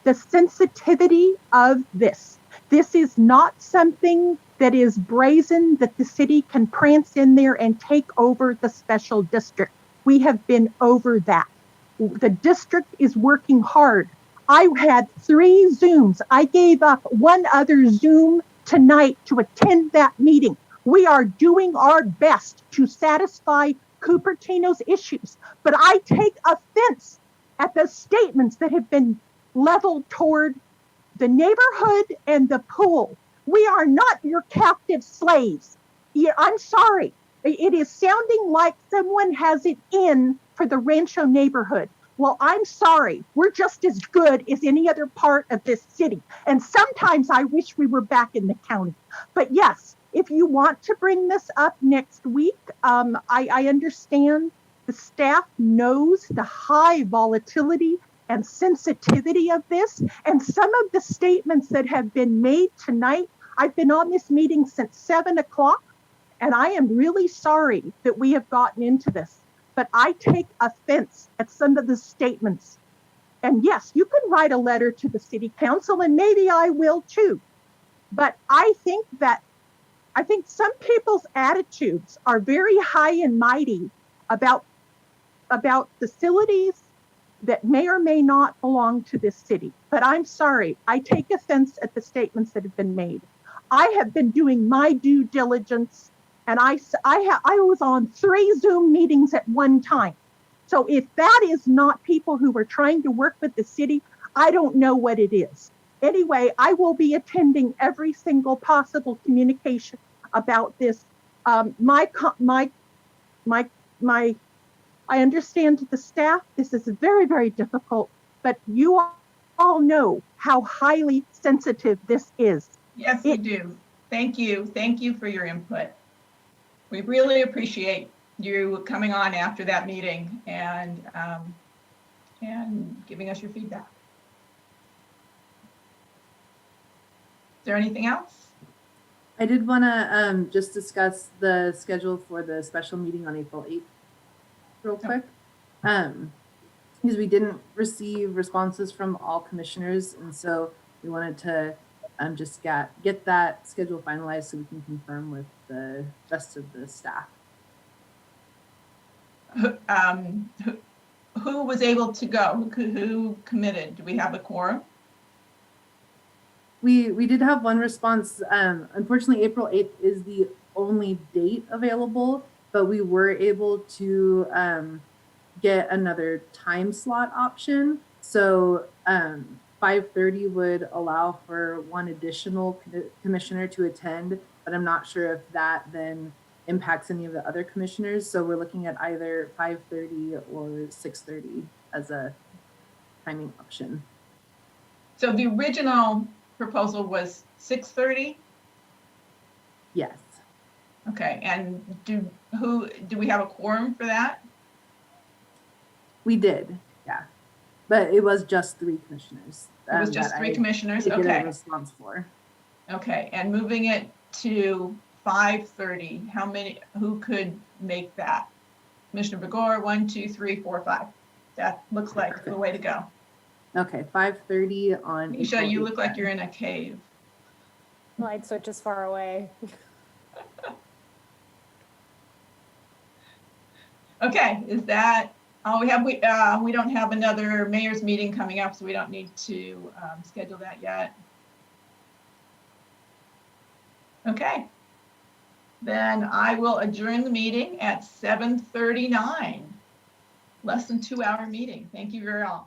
the sensitivity of this. This is not something that is brazen that the city can prance in there and take over the special district. We have been over that. The district is working hard. I had 3 Zooms. I gave up one other Zoom tonight to attend that meeting. We are doing our best to satisfy Cupertino's issues, but I take offense at the statements that have been leveled toward the neighborhood and the pool. We are not your captive slaves. Yeah, I'm sorry. It is sounding like someone has it in for the Rancho neighborhood. Well, I'm sorry. We're just as good as any other part of this city. And sometimes I wish we were back in the county. But yes, if you want to bring this up next week, I understand the staff knows the high volatility and sensitivity of this. And some of the statements that have been made tonight, I've been on this meeting since 7 o'clock, and I am really sorry that we have gotten into this. But I take offense at some of the statements. And yes, you can write a letter to the city council, and maybe I will too. But I think some people's attitudes are very high and mighty about facilities that may or may not belong to this city. But I'm sorry, I take offense at the statements that have been made. I have been doing my due diligence, and I was on 3 Zoom meetings at one time. So if that is not people who are trying to work with the city, I don't know what it is. Anyway, I will be attending every single possible communication about this. I understand to the staff, this is very, very difficult, but you all know how highly sensitive this is. Yes, we do. Thank you. Thank you for your input. We really appreciate you coming on after that meeting and giving us your feedback. Is there anything else? I did want to just discuss the schedule for the special meeting on April 8th real quick. Because we didn't receive responses from all commissioners, and so we wanted to just get that schedule finalized so we can confirm with the rest of the staff. Who was able to go? Who committed? Do we have a quorum? We did have one response. Unfortunately, April 8th is the only date available, but we were able to get another time slot option. So 5:30 would allow for one additional commissioner to attend, but I'm not sure if that then impacts any of the other commissioners. So we're looking at either 5:30 or 6:30 as a timing option. So the original proposal was 6:30? Yes. Okay, and do we have a quorum for that? We did, yeah. But it was just 3 commissioners. It was just 3 commissioners, Get okay. a response for. Okay, and moving it to 5:30, who could make that? Commissioner Bagor, 1, 2, 3, 4, 5. That looks like the way to go. Okay, 5:30 on. Isha, you look like you're in a cave. Light switch is far away. Okay, is that all we have? We don't have another mayor's meeting coming up, so we don't need to schedule that yet. Okay. Then I will adjourn the meeting at 7:39. Less than 2-hour meeting. Thank you very much.